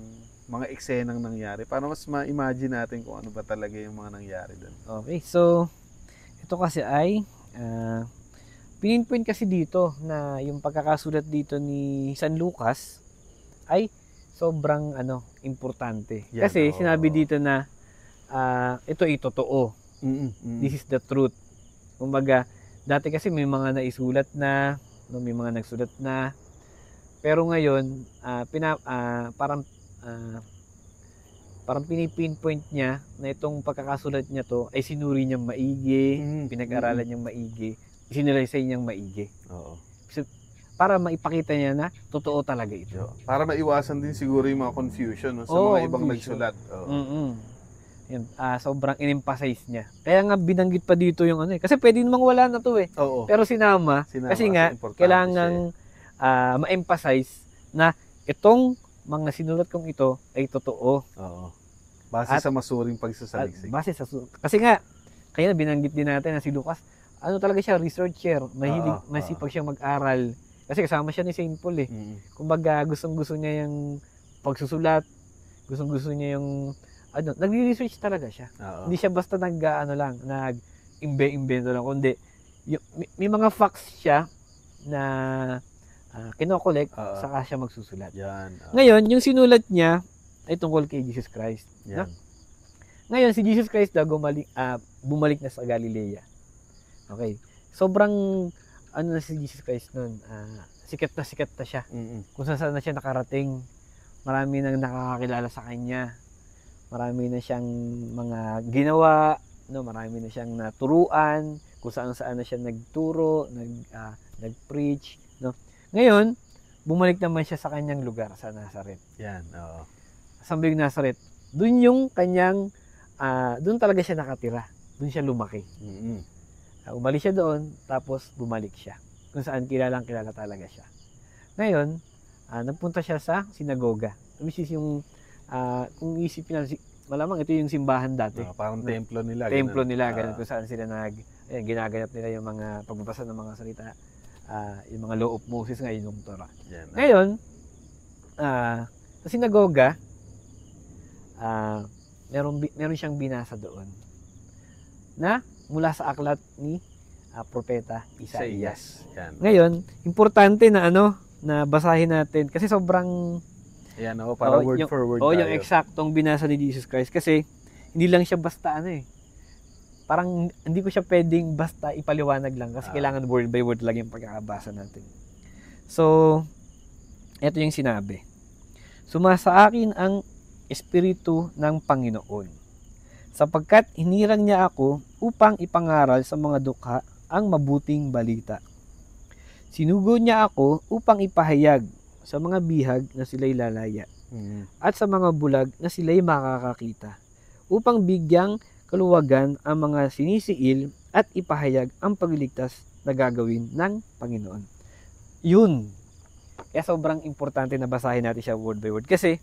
mga eksenang nangyari para mas ma-imagine natin kung ano ba talaga yung mga nangyari doon. Okay, so ito kasi ay pininpoint kasi dito na yung pagkakasulat dito ni San Lucas ay sobrang importante. Yan, kasi sinabi dito na ito ay totoo. This is the truth. Kumbaga, dati kasi may mga naisulat na, may mga nagsulat na, pero ngayon, parang pinipinpoint niya na itong pagkakasulat niya to ay sinuri niyang maigi, pinag-aralan niyang maigi, sinalaysay niyang maigi. Oo. So, para maipakita niya na totoo talaga ito. Para maiwasan din siguro yung mga confusion sa mga ibang nagsulat. Yan, sobrang in-emphasize niya. Kaya nga binanggit pa dito yung kasi pwede namang wala na to eh. Oo. Pero sinama kasi nga kailangang ma-emphasize na itong mga sinulat kong ito ay totoo. Oo. Base sa masuring pagsasaliksik. Kasi nga, kaya binanggit din natin na si Lucas, ano talaga siya, researcher. Mahilig, Oo, masipag siyang mag-aral. Kasi kasama siya ni Saint Paul eh. Kumbaga, gustong-gusto niya yung pagsusulat. Gustong-gusto niya yung, nagre-research talaga siya. Oo. Hindi siya basta nag-imbe-imbento lang. Kundi, may mga facts siya na kinokollect, Oo. saka siya magsusulat. Yan. Ngayon, yung sinulat niya ay tungkol kay Jesus Christ. Yan. No? Ngayon, si Jesus Christ daw bumalik na sa Galilea. Okay. Sobrang, na si Jesus Christ nun, sikat na siya. Kung saan na siya nakarating, marami nang nakakakilala sa kanya. Marami na siyang mga ginawa, no? Marami na siyang naturuan, kung saan na siya nagturo, nag-preach, no? Ngayon, bumalik naman siya sa kanyang lugar sa Nazareth. Yan, oo. Saan ba yung Nazareth? Doon yung kanyang, doon talaga siya nakatira. Doon siya lumaki. Umalis siya doon, tapos bumalik siya. Kung saan kilalang kilala talaga siya. Ngayon, nagpunta siya sa sinagoga. Which is yung, kung isipin natin, malamang ito yung simbahan dati. Parang templo nila. Templo nila, ganun. Kung saan sila ginaganap nila yung mga pagbabasa ng mga salita. Yung mga law of Moses ngayon yung Torah. Yan, Ngayon, sa sinagoga, meron siyang binasa doon na mula sa aklat ni Propeta Isaías. Yan. Ngayon, importante na na basahin natin kasi sobrang yan, para word yung, for word yung eksaktong binasa ni Jesus Christ kasi hindi lang siya basta parang hindi ko siya pwedeng basta ipaliwanag lang kasi kailangan word by word lang yung pagkakabasa natin. So, ito yung sinabi. Sumasa akin ang Espiritu ng Panginoon, sapagkat hinirang niya ako upang ipangaral sa mga dukha ang mabuting balita. Sinugo niya ako upang ipahayag sa mga bihag na sila'y lalaya, at sa mga bulag na sila'y makakakita, upang bigyang kaluwagan ang mga sinisiil at ipahayag ang pagliligtas na gagawin ng Panginoon. Yun. Kaya sobrang importante na basahin natin siya word by word. Kasi,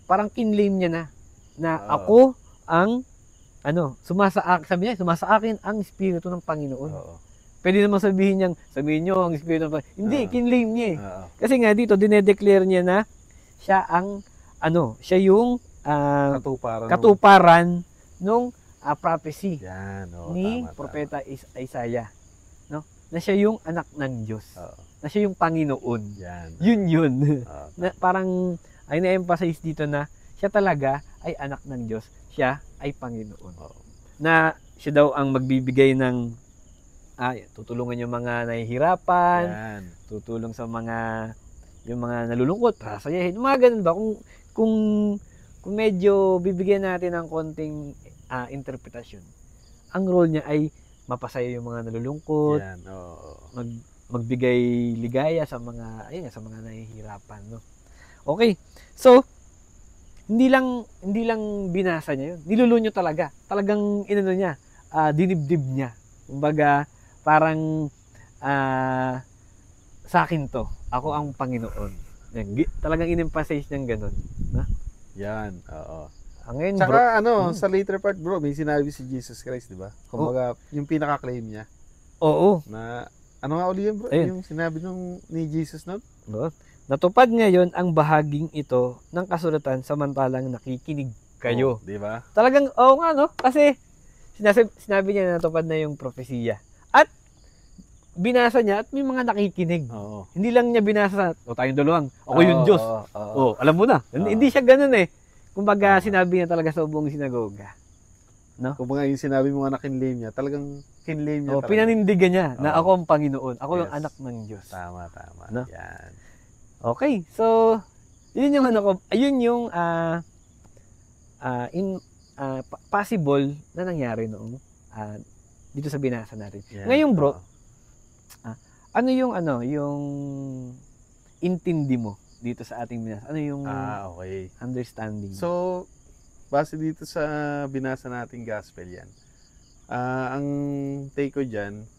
parang kinlaim niya na ako ang, sabi niya, sumasa akin ang Espiritu ng Panginoon. Pwede naman sabihin niyo ang Espiritu ng Panginoon. Hindi, kinlaim niya eh. Kasi nga dito, dinedeclare niya na siya ang, siya yung katuparan nung prophecy ni Propeta Isaiah. No? Na siya yung anak ng Diyos. Na siya yung Panginoon. Yun. Na parang, ay na-emphasize dito na siya talaga ay anak ng Diyos. Siya ay Panginoon. Na siya daw ang magbibigay ng tutulungan yung mga nahihirapan, tutulong sa yung mga nalulungkot, pasayahin, mga ganun ba? Kung medyo bibigyan natin ng konting interpretasyon, ang role niya ay mapasaya yung mga nalulungkot, magbigay ligaya sa mga nahihirapan, no? Okay. So, hindi lang binasa niya yun. Nilulunyo talaga. Talagang niya, dinibdib niya. Kumbaga, parang sa akin to. Ako ang Panginoon. Yan, talagang in-emphasize niyang ganun. Na? Yan, oo. Ngayon, tsaka sa later part bro, may sinabi si Jesus Christ, di ba? Kumbaga, yung pinaka-claim niya. Oo. Na, ano nga uli yun bro? Ayun. Yung sinabi ni Jesus nun? Natupad ngayon ang bahaging ito ng kasulatan samantalang nakikinig kayo. Di ba? Talagang, nga no? Kasi, sinabi niya na natupad na yung propesiya. At, binasa niya at may mga nakikinig. Hindi lang niya binasa, tayong dalawang, ako yung Diyos. Alam mo na. Hindi siya ganun eh. Kumbaga, sinabi niya talaga sa buong sinagoga. No? Kumbaga, yung sinabi mo nga na kinlaim niya, talagang kinlaim niya talaga. Pinanindigan niya na ako ang Panginoon. Ako yung anak ng Diyos. Tama. No? Yan. Okay, so, yun yung possible na nangyari noong dito sa binasa natin. Yeah. Ngayon bro, ano yung intindi mo dito sa ating binasa? Ano yung understanding? So, base dito sa binasa nating gospel yan, ang take ko dyan,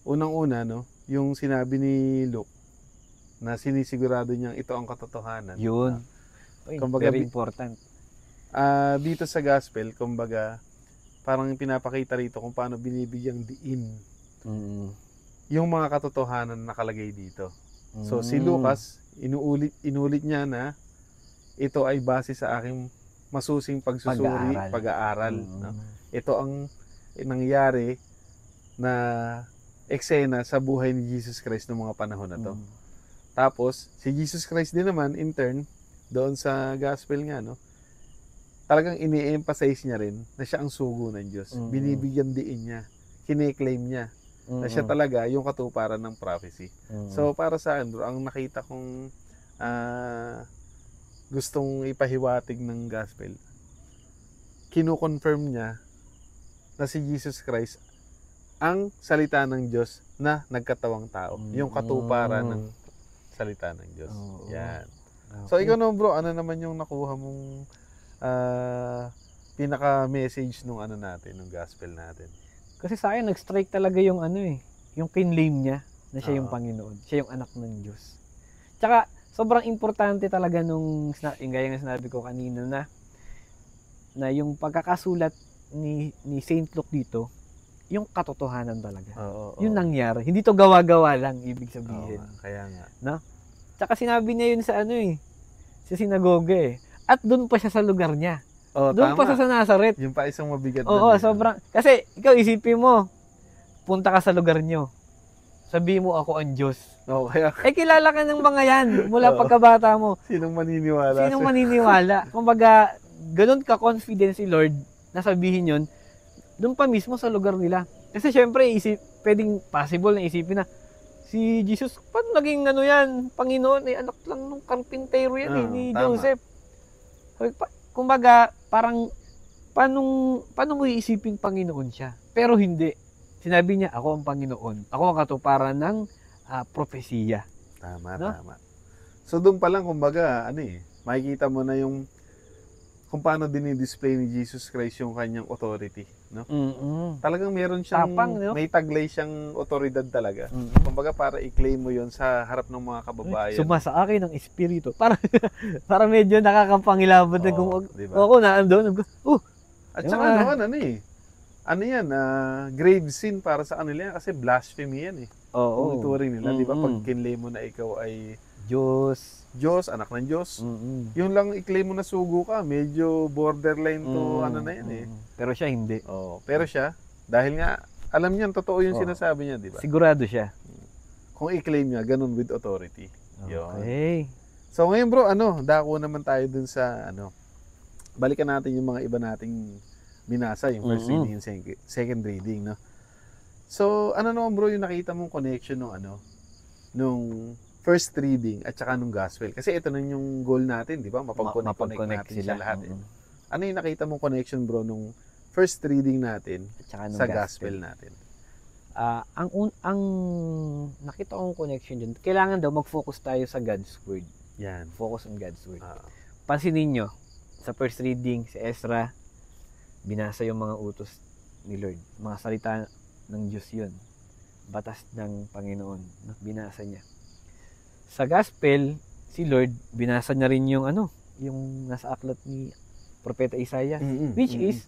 unang-una, yung sinabi ni Luke, na sinisigurado niyang ito ang katotohanan. Yun. Kumbaga, very important. Dito sa gospel, kumbaga, parang pinapakita rito kung paano binibigyang diin Mm. yung mga katotohanan na nakalagay dito. So si Mm. Lucas, inulit niya na ito ay base sa aking masusing pagsusuri, pag-aaral. No? Ito ang nangyari na eksena sa buhay ni Jesus Christ noong mga panahon na to. Tapos, si Jesus Christ din naman, in turn, doon sa gospel nga, no, talagang ini-emphasize niya rin na siya ang sugo ng Diyos. Binibigyan diin niya, kine-claim niya na siya talaga yung katuparan ng prophecy. So, para sa akin, bro, ang nakita kong gustong ipahiwatig ng gospel, kino-confirm niya na si Jesus Christ ang salita ng Diyos na nagkatawang tao. Yung katuparan ng salita ng Diyos. Yan. Okay. So, ikaw no, bro, ano naman yung nakuha mong pinaka-message nung ano natin, nung gospel natin? Kasi sa akin, nag-strike talaga yung yung kinlaim niya na siya yung Panginoon. Siya yung anak ng Diyos. Tsaka, sobrang importante talaga nung, gaya nga sinabi ko kanina na yung pagkakasulat ni Saint Luke dito, yung katotohanan talaga. Yung nangyari. Hindi to gawa-gawa lang, ibig sabihin. Kaya nga. No? Tsaka sinabi niya yun sa sa sinagoga eh. At doon pa siya sa lugar niya. Doon pa siya sa Nazareth. Yung pa isang mabigat Oo, sobrang. Kasi, ikaw isipin mo, punta ka sa lugar nyo. Sabihin mo ako ang Diyos. Kaya... kilala ka ng mga yan mula pagkabata mo. Sinong maniniwala? Sinong maniniwala? Kumbaga, ganun ka-confident si Lord na sabihin yun, doon pa mismo sa lugar nila. Kasi syempre, pwedeng possible na isipin na, si Jesus, paano naging yan, Panginoon, anak lang ng karpintero yan ni Joseph. Kumbaga, parang, paano mo iisipin Panginoon siya? Pero hindi. Sinabi niya, ako ang Panginoon. Ako ang katuparan ng propesiya. Tama, no? Tama. So, doon pa lang, kumbaga, makikita mo na yung kung paano dinidisplay ni Jesus Christ yung kanyang authority, no? Talagang meron siyang, tapang, no? May taglay siyang otoridad talaga. Kumbaga, para i-claim mo yon sa harap ng mga kababayan. Sumasa akin ng espiritu. Para medyo nakakapangilaban na kung diba? Ako naandun. At saka yan, grave sin para sa kanila yan kasi blasphemy yan eh. Kung ituring nila, di ba? Pag kinlay mo na ikaw ay Diyos, anak ng Diyos. Yung lang i-claim mo na sugo ka, medyo borderline to na yan eh. Pero siya hindi. Pero siya, dahil nga, alam niya, totoo yung sinasabi niya, di ba? Sigurado siya. Kung i-claim niya, ganun with authority. Okay. So ngayon bro, dako naman tayo dun sa, balikan natin yung mga iba nating binasa, yung first reading and second reading, no? So, naman bro, yung nakita mong connection nung first reading at saka nung gospel. Kasi ito na yung goal natin, di ba? Mapag-connect natin sila lahat. Ano yung nakita mong connection bro nung first reading natin sa gospel natin? Ang nakita kong connection dyan, kailangan daw mag-focus tayo sa God's Word. Yan. Focus on God's Word. Pansinin nyo, sa first reading, si Ezra, binasa yung mga utos ni Lord. Mga salita ng Diyos yun. Batas ng Panginoon. Binasa niya. Sa gospel, si Lord, binasa niya rin yung yung nasa aklat ni Propeta Isaiah, which is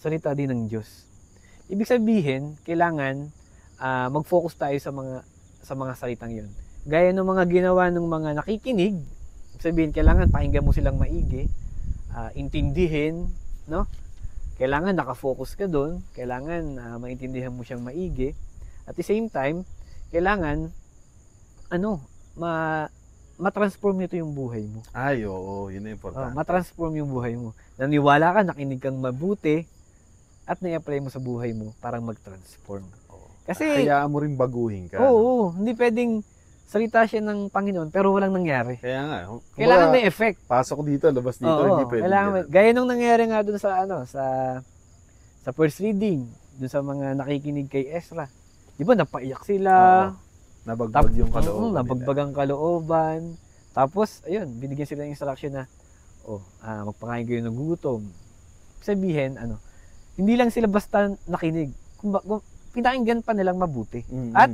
salita din ng Diyos. Ibig sabihin, kailangan mag-focus tayo sa mga salitang yun. Gaya ng mga ginawa ng mga nakikinig, sabihin, kailangan pakinggan mo silang maigi, intindihin, no? Kailangan nakafocus ka doon, kailangan maintindihan mo siyang maigi. At the same time, kailangan ma-transform nito yung buhay mo. Ay, oo, yun ang importante. Ma-transform yung buhay mo. Naniwala ka, nakinig kang mabuti, at na-apply mo sa buhay mo para mag-transform. Kasi hayaan mo rin baguhin ka. Oo, hindi pwedeng salita siya ng Panginoon pero walang nangyari. Kaya nga. Kailangan may effect. Pasok dito, labas dito, hindi pwedeng. Gaya nung nangyari nga dun sa first reading, dun sa mga nakikinig kay Ezra. Di ba, napaiyak sila. Nabagbag yung kalooban. Nabagbag ang kalooban. Tapos, ayun, binigyan sila ng instruction na, magpakain kayo ng gutom. Sabihin, hindi lang sila basta nakinig. Pinakinggan pa nilang mabuti. At,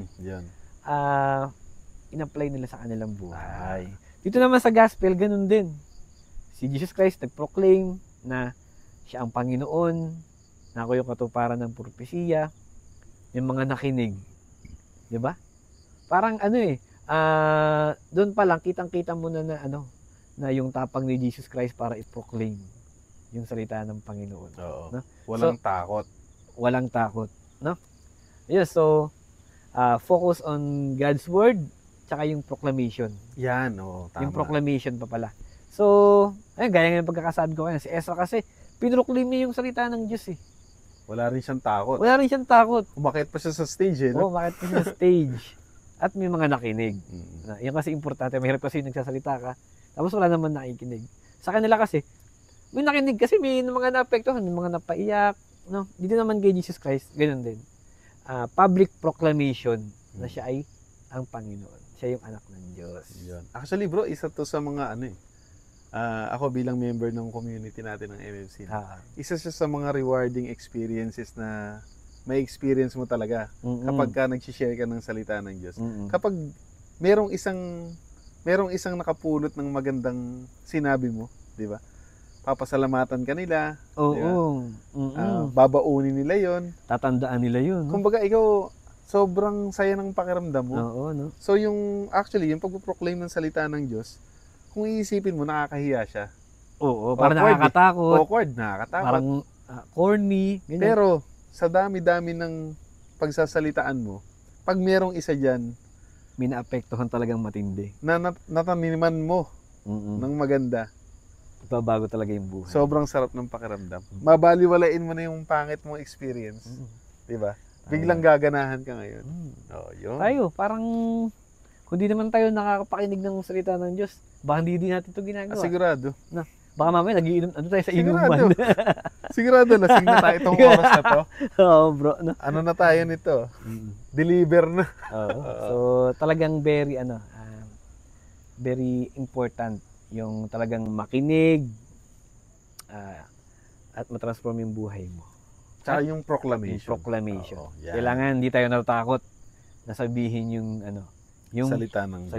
in-apply nila sa kanilang buhay. Dito naman sa gospel, ganun din. Si Jesus Christ nag-proclaim na siya ang Panginoon, na ako yung katuparan ng propesiya. may mga nakinig. 'Di ba? Parang ano doon pa lang kitang-kita mo na na yung tapang ni Jesus Christ para i-proclaim yung salita ng Panginoon. Oo. No? Walang takot. Walang takot, no? Yes, so focus on God's word tsaka yung proclamation. Yan, oo, tama. Yung proclamation pa pala. So, ayun, gaya ng pagkakasabi ko kanina, si Ezra kasi pinroclaim niya yung salita ng Diyos eh. Wala rin siyang takot. Wala rin siyang takot. Umakit pa siya sa stage, Oo, bakit pa siya stage? At may mga nakinig. Mm. Yan kasi importante. Mahirap kasi yung nagsasalita ka, tapos wala naman nakikinig. Sa kanila kasi, may nakinig kasi may mga naapektuhan, may mga napaiyak. No? Dito naman kay Jesus Christ, ganun din. Public proclamation na siya ay ang Panginoon. Siya yung anak ng Diyos. Yun. Actually bro, isa to sa mga ako bilang member ng community natin ng MMC. Isa siya sa mga rewarding experiences na may experience mo talaga kapag ka nag-share ka ng salita ng Diyos. Kapag merong isang nakapulot ng magandang sinabi mo, di ba? Papasalamatan ka nila. Oo. Babaunin nila yon. Tatandaan nila yun. No? Kumbaga ikaw, sobrang saya ng pakiramdam mo. Oo, no? So yung pag-proclaim ng salita ng Diyos, kung iisipin mo, nakakahiya siya. Oo, parang nakakatakot. Awkward, nakakatakot. Parang corny. Ganyan. Pero sa dami-dami ng pagsasalitaan mo, pag merong isa dyan, may naapektuhan talagang matindi. na nataniman mo ng maganda, Babago talaga yung buhay. sobrang sarap ng pakiramdam. Mabaliwalain mo na yung pangit mong experience. Di ba? Biglang gaganahan ka ngayon. Oh, yun. Tayo, parang kung di naman tayo nakakapakinig ng salita ng Diyos, baka hindi din natin ito ginagawa. Sigurado. Baka mamaya nagiinom, tayo sa Sigurado. inuman. Sigurado, lasing na tayo itong oras na to. Oo, bro. No? Ano na tayo nito? Deliver na. Oo. So, talagang very important yung talagang makinig at matransform yung buhay mo. Tsaka yung proclamation. Yung proclamation. Oo, yan. Kailangan hindi tayo natatakot na sabihin yung yung salita ng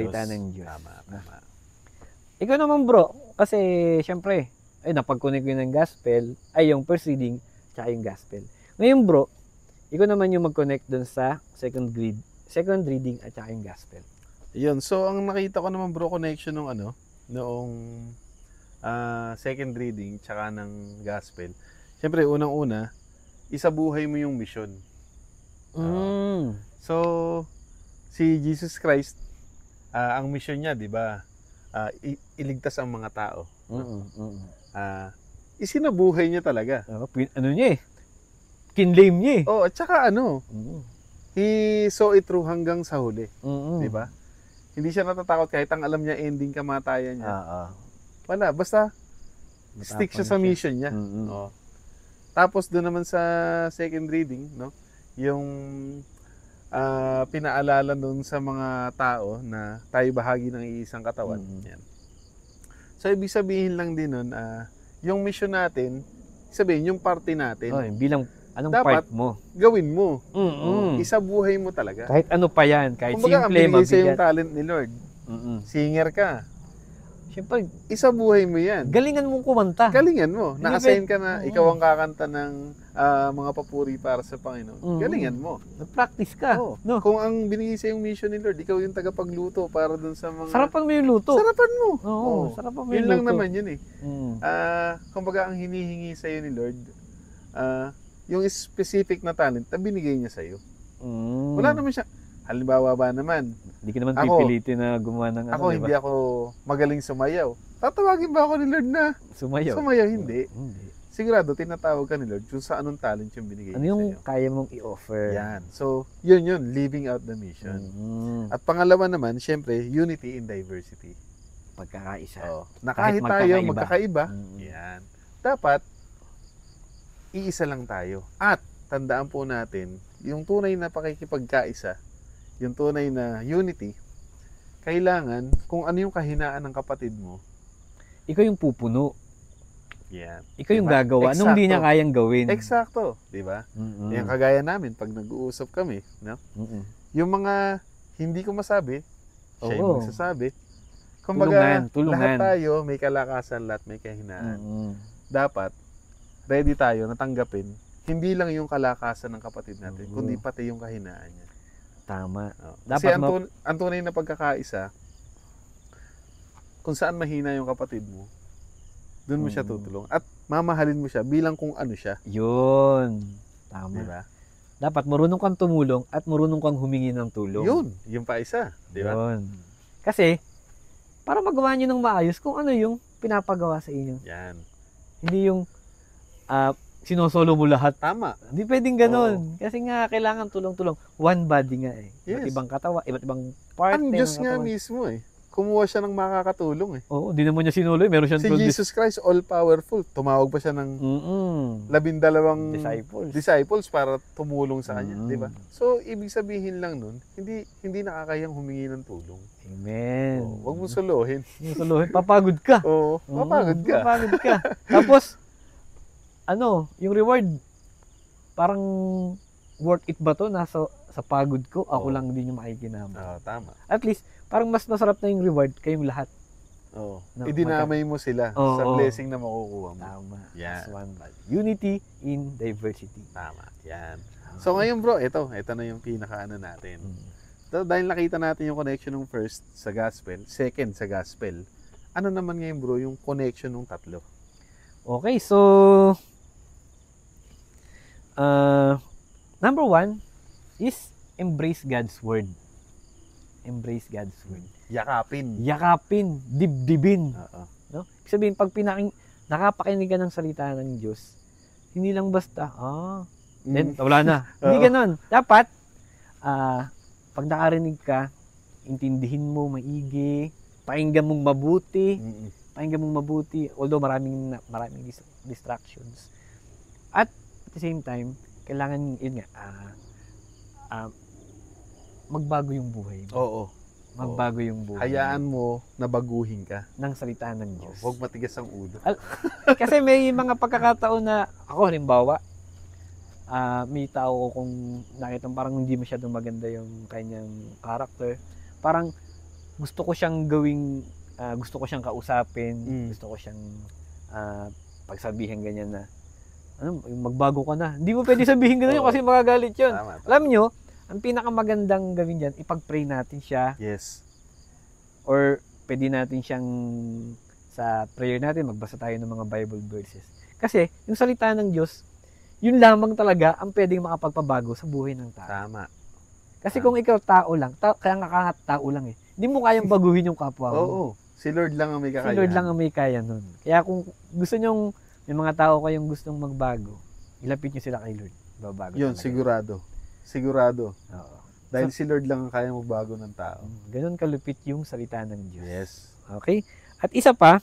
Diyos. Tama. Ikaw naman bro, kasi syempre, napag-connect ko ng gospel, yung first reading, tsaka yung gospel. Ngayon bro, ikaw naman yung mag-connect dun sa second reading at tsaka yung gospel. Yun, so ang nakita ko naman bro, connection noong second reading tsaka ng gospel. Syempre, unang-una, isabuhay mo yung mission. So, si Jesus Christ, ang mission niya, di ba, iligtas ang mga tao. Isinabuhay niya talaga. Ano niya kinlaim niya at saka he saw it through hanggang sa huli. Di ba? Hindi siya natatakot kahit ang alam niya ending kamatayan niya. Wala, basta stick siya sa mission niya. Tapos doon naman sa second reading, yung pinaalala doon sa mga tao na tayo bahagi ng iisang katawan. Yan. So ibig sabihin lang din nun, yung mission natin, sabihin yung parte natin. Bilang anong dapat part mo? Gawin mo. Isabuhay mo talaga. Kahit ano pa yan, kahit kumbaga, simple, mabigat. Kumbaga, yung mabigat. talent ni Lord. Singer ka. Siyempre, isabuhay mo yan. Galingan mong kumanta. Galingan mo. Na-assign ka na ikaw ang kakanta ng mga papuri para sa Panginoon. Galingan mo. Nag-practice ka. No? Kung ang binigay sa yung mission ni Lord, ikaw yung tagapagluto para dun sa mga... Sarapan mo yung luto. Sarapan mo. Sarapan mo yun yung lang luto. naman yun kumbaga, ang hinihingi sa'yo ni Lord, yung specific na talent na binigay niya sa'yo. Wala naman siya. Halimbawa ba naman? Hindi ka naman pipilitin na gumawa ng Ako, hindi ako magaling sumayaw. Tatawagin ba ako ni Lord na sumayaw? Sumayaw, hindi. Sigurado, tinatawag ka ni Lord kung sa anong talent yung binigay niya sa'yo. Ano yung kaya mong i-offer? Yan. So, yun, living out the mission. At pangalawa naman, syempre, unity in diversity. Pagkakaisa. Na kahit tayo magkakaiba, yan. Dapat, iisa lang tayo. At, tandaan po natin, yung tunay na pakikipagkaisa, yung tunay na unity, kailangan, kung ano yung kahinaan ng kapatid mo, ikaw yung pupuno. Yan. Ikaw yung gagawa nung hindi niya kayang gawin. Eksakto. Diba? Yan kagaya namin, pag nag-uusap kami, yung mga hindi ko masabi, siya yung magsasabi. Kumbaga, tulungan. Lahat tayo may kalakasan, lahat may kahinaan. Dapat, ready tayo na tanggapin hindi lang yung kalakasan ng kapatid natin, Oo. kundi pati yung kahinaan niya. Tama. Kasi ang tunay na pagkakaisa, kung saan mahina yung kapatid mo, doon mo siya tutulong. At mamahalin mo siya bilang kung ano siya. Yun. Tama. Diba? Dapat marunong kang tumulong at marunong kang humingi ng tulong. Yun. Yung pa isa. Diba? Yun. Kasi, para magawa nyo ng maayos kung ano yung pinapagawa sa inyo. Yan. Hindi yung sinosolo mo lahat. Tama. Hindi pwedeng ganun. Kasi nga, kailangan tulong-tulong. One body nga eh. Iba't Yes. ibang katawa, iba't ibang part. Ang Diyos nga mismo eh. Kumuha siya ng makakatulong eh. Oo, hindi naman niya sinulo eh. Meron siyang Si Jesus Christ, all-powerful. Tumawag pa siya ng 12 disciples para tumulong sa kanya. Di ba? So, ibig sabihin lang nun, hindi nakakayang humingi ng tulong. Amen. Huwag mo suluhin. Suluhin. Papagod ka. Oo, mapagod ka. Papagod ka. Tapos, yung reward, parang worth it ba to? Nasa sa pagod ko, ako lang din yung makikinabang. Oo, tama. At least, parang mas masarap na yung reward kayong lahat. Oo. No, Idinamay mo sila sa blessing na makukuha mo. Tama. Yan. As one body. Unity in diversity. Tama. Yan. So ngayon bro, ito na yung pinakaano natin. So, dahil nakita natin yung connection ng first sa gospel, second sa gospel, ano naman ngayon bro yung connection ng tatlo? Okay, so number 1 is embrace God's word. Embrace God's word. Yakapin, dibdibin. No? Ibig sabihin, pag nakapakinig ka ng salita ng Diyos, hindi lang basta, then wala na. Hindi ganon. Dapat, pag nakarinig ka, intindihin mo maigi, pakinggan mong mabuti, although maraming distractions. At the same time, kailangan, yun nga, magbago yung buhay mo. Oo. Magbago yung buhay. Hayaan mo na baguhin ka. Ng salita ng Diyos. Huwag matigas ang ulo. Kasi may mga pagkakataon na, ako halimbawa, may tao kung nakita parang hindi masyadong maganda yung kanyang character. Parang gusto ko siyang kausapin, gusto ko siyang pagsabihin ganyan na, magbago ka na. Hindi mo pwede sabihin ganyan kasi magagalit yun. Tama. Alam nyo, ang pinakamagandang gawin dyan, ipag-pray natin siya. Yes. Or pwede natin siyang, sa prayer natin, magbasa tayo ng mga Bible verses. Kasi, yung salita ng Diyos, yun lamang talaga ang pwedeng makapagpabago sa buhay ng tao. Tama. Kasi kung ikaw tao lang, kaya nga tao lang eh, hindi mo kayang baguhin yung kapwa mo. Oo. Si Lord lang ang may kakayahan. Si Lord lang ang may kaya nun. Kaya kung gusto nyong, may mga tao kayong gustong magbago, ilapit nyo sila kay Lord. Babago yun, talaga. Sigurado. Oo. Dahil si Lord lang ang kaya magbago ng tao. Ganun kalupit yung salita ng Diyos. Yes. Okay? At isa pa,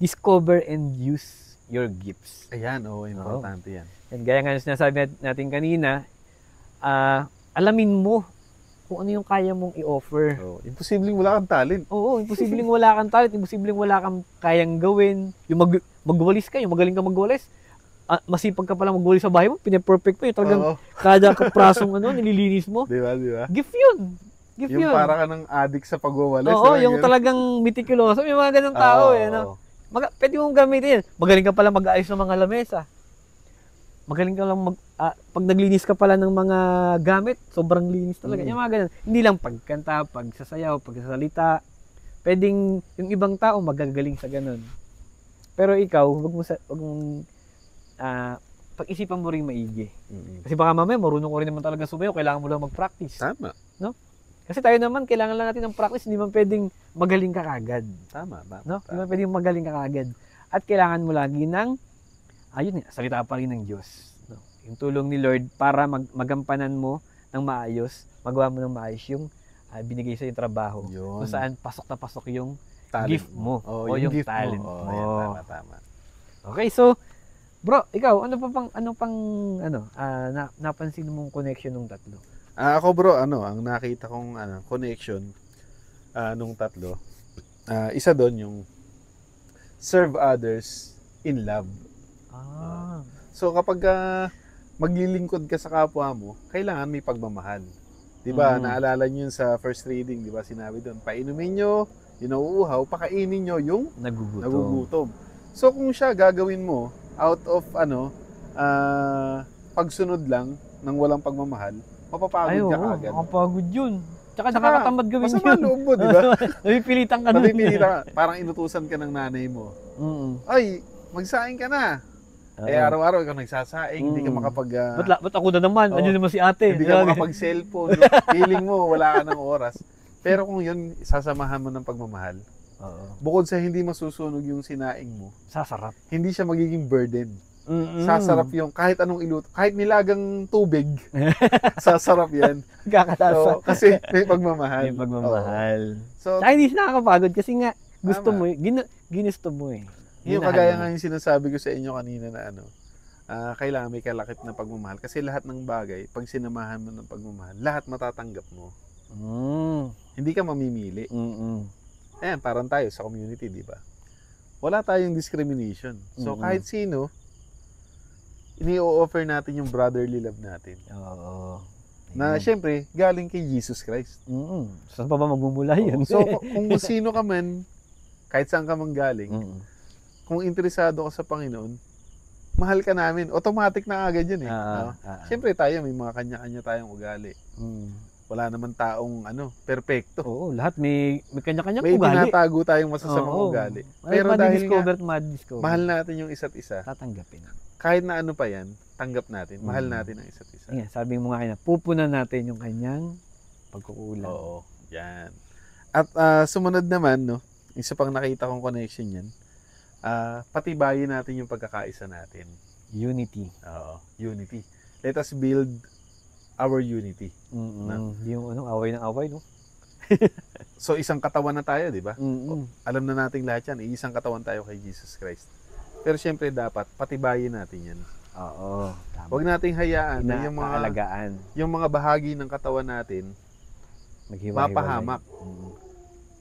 discover and use your gifts. Ayan, importante yan. And gaya nga sinasabi natin kanina, alamin mo kung ano yung kaya mong i-offer. Imposibleng wala kang talent. Oo, imposibleng wala kang talent, imposibleng wala kang kayang gawin. Yung magwalis ka, yung magaling ka magwalis, masipag ka pala magwalis sa bahay mo, pinaperfect mo, yung talagang kada kaprasong nililinis mo. Di ba? Gift yun. Yung para ka ng addict sa pagwawalis. Oo, yung talagang meticuloso. May mga ganong tao pwede mong gamitin. Magaling ka pala mag-ayos ng mga lamesa. Magaling ka lang pag naglinis ka pala ng mga gamit, sobrang linis talaga. Yung mga ganun. Hindi lang pagkanta, pagsasayaw, pagsasalita. Pwedeng yung ibang tao magagaling sa ganun. Pero ikaw, wag mong pag-isipan mo rin maigi. Kasi baka mamaya marunong ko rin naman talaga sumayaw, kailangan mo lang mag-practice. Tama. No? Kasi tayo naman, kailangan lang natin ng practice, hindi man pwedeng magaling ka kagad. Tama. No? Hindi man pwedeng magaling ka kagad. At kailangan mo lagi ng salita pa rin ng Diyos. No? Yung tulong ni Lord para magampanan mo ng maayos, magawa mo ng maayos yung binigay sa yung trabaho. Yun. Kung saan pasok na pasok yung talent gift mo. O yung gift talent mo. Tama. Okay, so, bro, ikaw, napansin mong connection ng tatlo? Ako bro, ang nakita kong connection nung tatlo, isa doon yung serve others in love. So kapag maglilingkod ka sa kapwa mo, kailangan may pagmamahal. 'Di ba? Naalala niyo sa first reading, 'di ba? Sinabi doon, painumin niyo yung nauuhaw, pakainin niyo yung nagugutom. So kung siya gagawin mo out of pagsunod lang ng walang pagmamahal, mapapagod ka agad. Nakapagod yun. Tsaka nakakatamad gawin yun. Masama loob mo, di ba? Napipilitan ka nun. Napipilitan ka. Parang inutusan ka ng nanay mo. Ay, magsaing ka na. Araw-araw ikaw nagsasaing, hindi ka makapag... ba't ako na naman? Andiyan naman si ate. Hindi ka makapag-cellphone. Feeling mo, wala ka ng oras. Pero kung yun, sasamahan mo ng pagmamahal, bukod sa hindi masusunog yung sinaing mo, sasarap. Hindi siya magiging burden. Sasarap yung kahit anong iluto, kahit nilagang tubig, sasarap yan. Kakalasa. Kasi may pagmamahal. May pagmamahal. So, hindi siya nakakapagod kasi nga, gusto mo ginusto mo eh. Yung kagaya nga yung sinasabi ko sa inyo kanina na kailangan may kalakip na pagmamahal. Kasi lahat ng bagay, pag sinamahan mo ng pagmamahal, lahat matatanggap mo. Hindi ka mamimili. Ayan, parang tayo sa community, di ba? Wala tayong discrimination. So, kahit sino, ini-offer natin yung brotherly love natin. Na, syempre, galing kay Jesus Christ. Saan pa ba magmumula yun? So, kung sino ka man, kahit saan ka man galing, kung interesado ka sa Panginoon, mahal ka namin. Automatic na agad yun eh. Siyempre tayo, may mga kanya-kanya tayong ugali. Wala naman taong perfecto. Oo, lahat may kanya-kanyang ugali. May tinatago tayong masasamang ugali. Pero dahil nga, mahal natin yung isa't isa. Tatanggapin. Kahit na ano pa yan, tanggap natin. Mahal natin ang isa't isa. Yeah, sabi mo nga pupunan natin yung kanyang pagkukulang. Oo, yan. At sumunod naman, isa pang nakita kong connection yan, patibayin natin yung pagkakaisa natin. Unity. Oo, unity. Let us build our unity. Yung away ng away, no? So, isang katawan na tayo, di ba? Alam na nating lahat yan. Isang katawan tayo kay Jesus Christ. Pero syempre dapat, patibayin natin yan. Oo. Tama. Huwag nating hayaan na yung mga bahagi ng katawan natin mapahamak.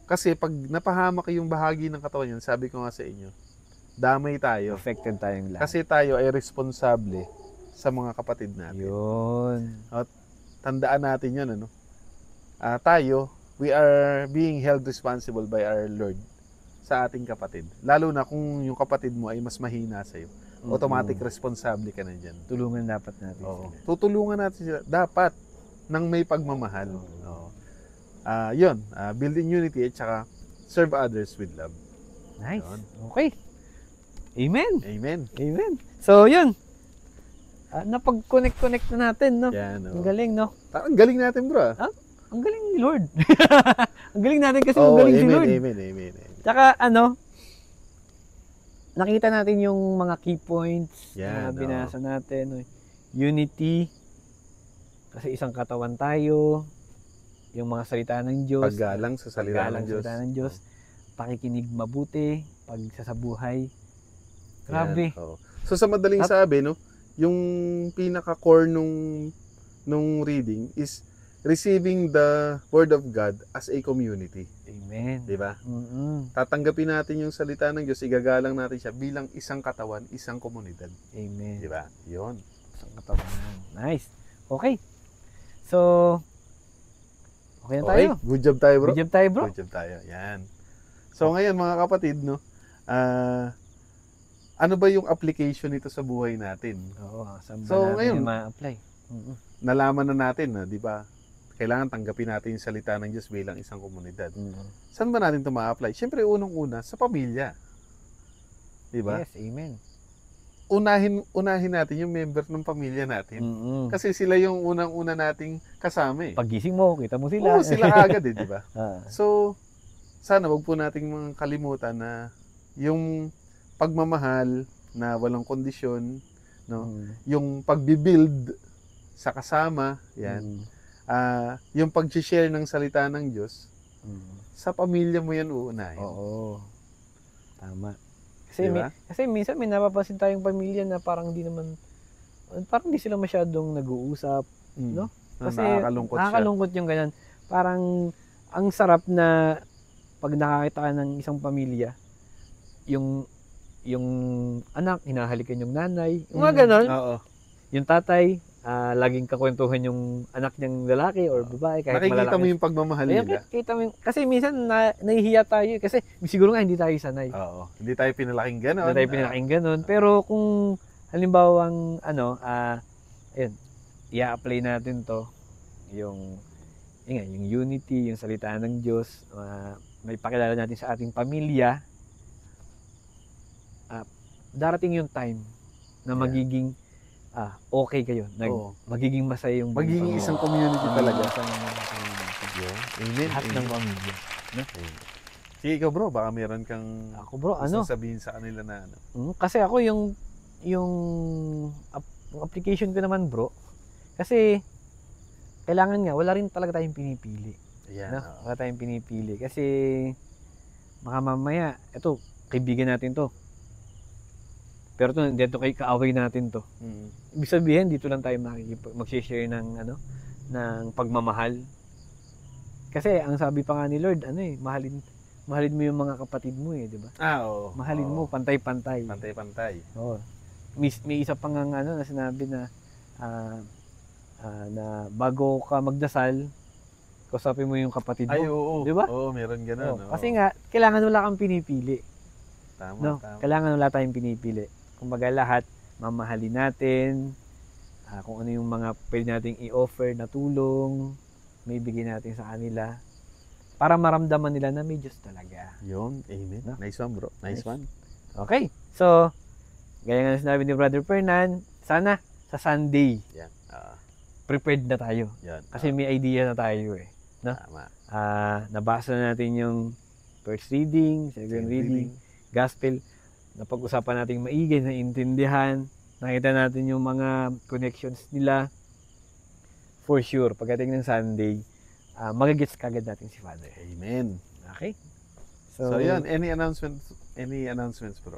Kasi pag napahamak yung bahagi ng katawan yan, sabi ko nga sa inyo, damay tayo. Affected tayong lahat. Kasi tayo ay responsable sa mga kapatid natin. Yun. At tandaan natin yun, tayo, we are being held responsible by our Lord sa ating kapatid. Lalo na kung yung kapatid mo ay mas mahina sa'yo. Automatic responsable ka na dyan. Tulungan dapat natin sila. Tutulungan natin sila. Dapat nang may pagmamahal. Yun, build in unity at saka serve others with love. Nice. Yun. Okay. Amen. Amen. So, yun. Napag-connect na natin, no? Yan, Ang galing, no? Ang galing natin, bro. Ang galing ni Lord. Ang galing natin kasi ang galing si Lord. Amen. Tsaka, nakita natin yung mga key points na binasa natin. Unity. Kasi isang katawan tayo. Yung mga salita ng Diyos. Paggalang sa salita ng Diyos. Pakikinig mabuti. Pagsasabuhay. Grabe. So sa madaling sabi, yung pinaka-core nung reading is receiving the Word of God as a community. Amen. Diba? Tatanggapin natin yung salita ng Diyos, igagalang natin siya bilang isang katawan, isang komunidad. Amen. Diba? Yun. Isang katawan. Nice. Okay. So, okay na tayo. Good job tayo, bro. Good job tayo, bro. Good job tayo. Yan. So ngayon mga kapatid, ano ba yung application nito sa buhay natin? Saan ba so, natin ngayon, ma-apply? Nalaman na natin di ba? Kailangan tanggapin natin yung salita ng Diyos bilang isang komunidad. Saan ba natin ito ma-apply? Siyempre, unang-una, sa pamilya. Di ba? Yes, amen. Unahin natin yung member ng pamilya natin. Kasi sila yung unang-una nating kasama eh. Paggising mo, kita mo sila. Oo, sila agad di ba? So, sana wag po nating mga kalimutan na yung pagmamahal na walang kondisyon, yung pagbibuild sa kasama, yan. Yung pag-share ng salita ng Diyos, sa pamilya mo yan uunahin. Oo. Tama. Kasi, diba? Kasi minsan may napapansin tayong pamilya na parang di sila masyadong nag-uusap, no? Kasi nakakalungkot yung ganyan. Parang ang sarap na pag nakakita ka ng isang pamilya, yung anak, hinahalikan yung nanay, yung mga ganon. Oo. Yung tatay, laging kakwentuhan yung anak niyang lalaki or babae. Kahit nakikita mo yung pagmamahal nila. Kasi minsan nahihiya tayo. Kasi siguro nga hindi tayo sanay. Oo. Hindi tayo pinalaking ganon. Pero kung halimbawang ayun, i-apply natin to, yung unity, yung salita ng Diyos, may pakilala natin sa ating pamilya, darating yung time na magiging okay kayo. Magiging masaya yung magiging isang community talaga. Amen. Lahat ng pamilya. No? Sige, ikaw bro, baka meron kang sabihin sa kanila na kasi ako yung application ko naman bro, kasi kailangan nga, wala rin talaga tayong pinipili. Yeah, Wala tayong pinipili. Kasi baka mamaya, eto, kaibigan natin to. Pero dito kay kaaway natin to. Ibig sabihin, dito lang tayo mag-share ng pagmamahal. Kasi ang sabi pa nga ni Lord, mahalin mo yung mga kapatid mo di ba? Oo. Mahalin mo, pantay-pantay. Pantay-pantay. Oo. May isa pang na sinabi na na bago ka magdasal, kausapin mo yung kapatid mo. Ay, oo. Di ba? Oo, meron gano'n. Kasi nga, kailangan wala kang pinipili. Tama. Kailangan wala tayong pinipili. Kumbaga lahat, mamahalin natin, kung ano yung mga pwede nating i-offer na tulong, may bigay natin sa kanila, para maramdaman nila na may Diyos talaga. Yun, amen. No? Nice one bro, nice one. Okay, so, gaya nga sinabi ni Brother Fernan, sana sa Sunday, prepared na tayo. Kasi may idea na tayo no? Tama. Nabasa na natin yung first reading, second reading, gospel, napag-usapan natin maigi, naintindihan, nakita natin yung mga connections nila. For sure, pagdating ng Sunday, magagets kagad natin si Father. Amen. Okay? So yun, any announcements bro?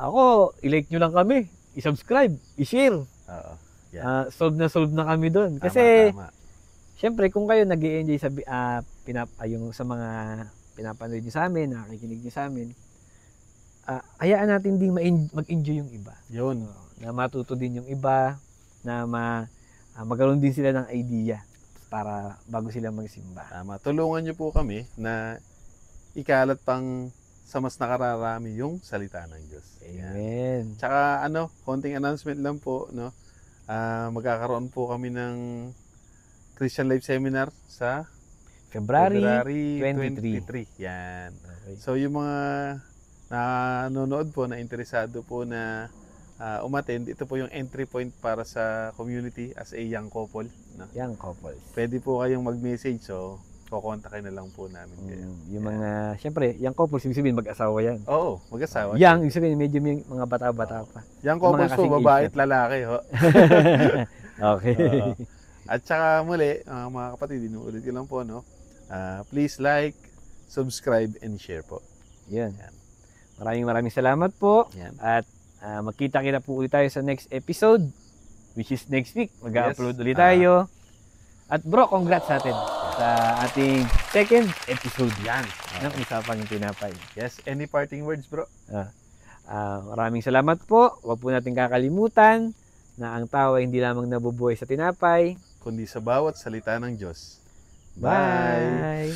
Ako, i-like nyo lang kami, i-subscribe, i-share. Solve na kami doon. Kasi, syempre, kung kayo nag-i-enjoy sa sa mga pinapanood nyo sa amin, nakikinig nyo sa amin, hayaan natin din mag-enjoy yung iba. Yun. Na matuto din yung iba, na magkaroon din sila ng idea para bago sila magsimba. Tama. Tulungan nyo po kami na ikalat pang sa mas nakararami yung salita ng Diyos. Amen. Tsaka konting announcement lang po, no? Magkakaroon po kami ng Christian Life Seminar sa February 23. Yan. Okay. So yung mga nanonood po, na interesado po na umattend, ito po yung entry point para sa community as a young couple. No? Young couples. Pwede po kayong mag-message, so kukontakin na lang po namin kayo. Yung mga, syempre, young couples, ibig sabihin mag-asawa yan. Oo, mag-asawa. Young, ibig sabihin medyo may mga bata-bata pa. Young couples po, babae at lalaki. Ho. Okay. At saka muli, mga kapatid, inuulit ko lang po, no? Please like, subscribe, and share po. Yan. Maraming salamat po. Yan. At magkita-kita po ulit tayo sa next episode, which is next week. Mag-upload ulit tayo. At bro, congrats sa atin sa ating second episode yan ng Usapang Tinapay. Yes, any parting words bro? Maraming salamat po. Huwag po natin kakalimutan na ang tao ay hindi lamang nabubuhay sa tinapay, kundi sa bawat salita ng Diyos. Bye!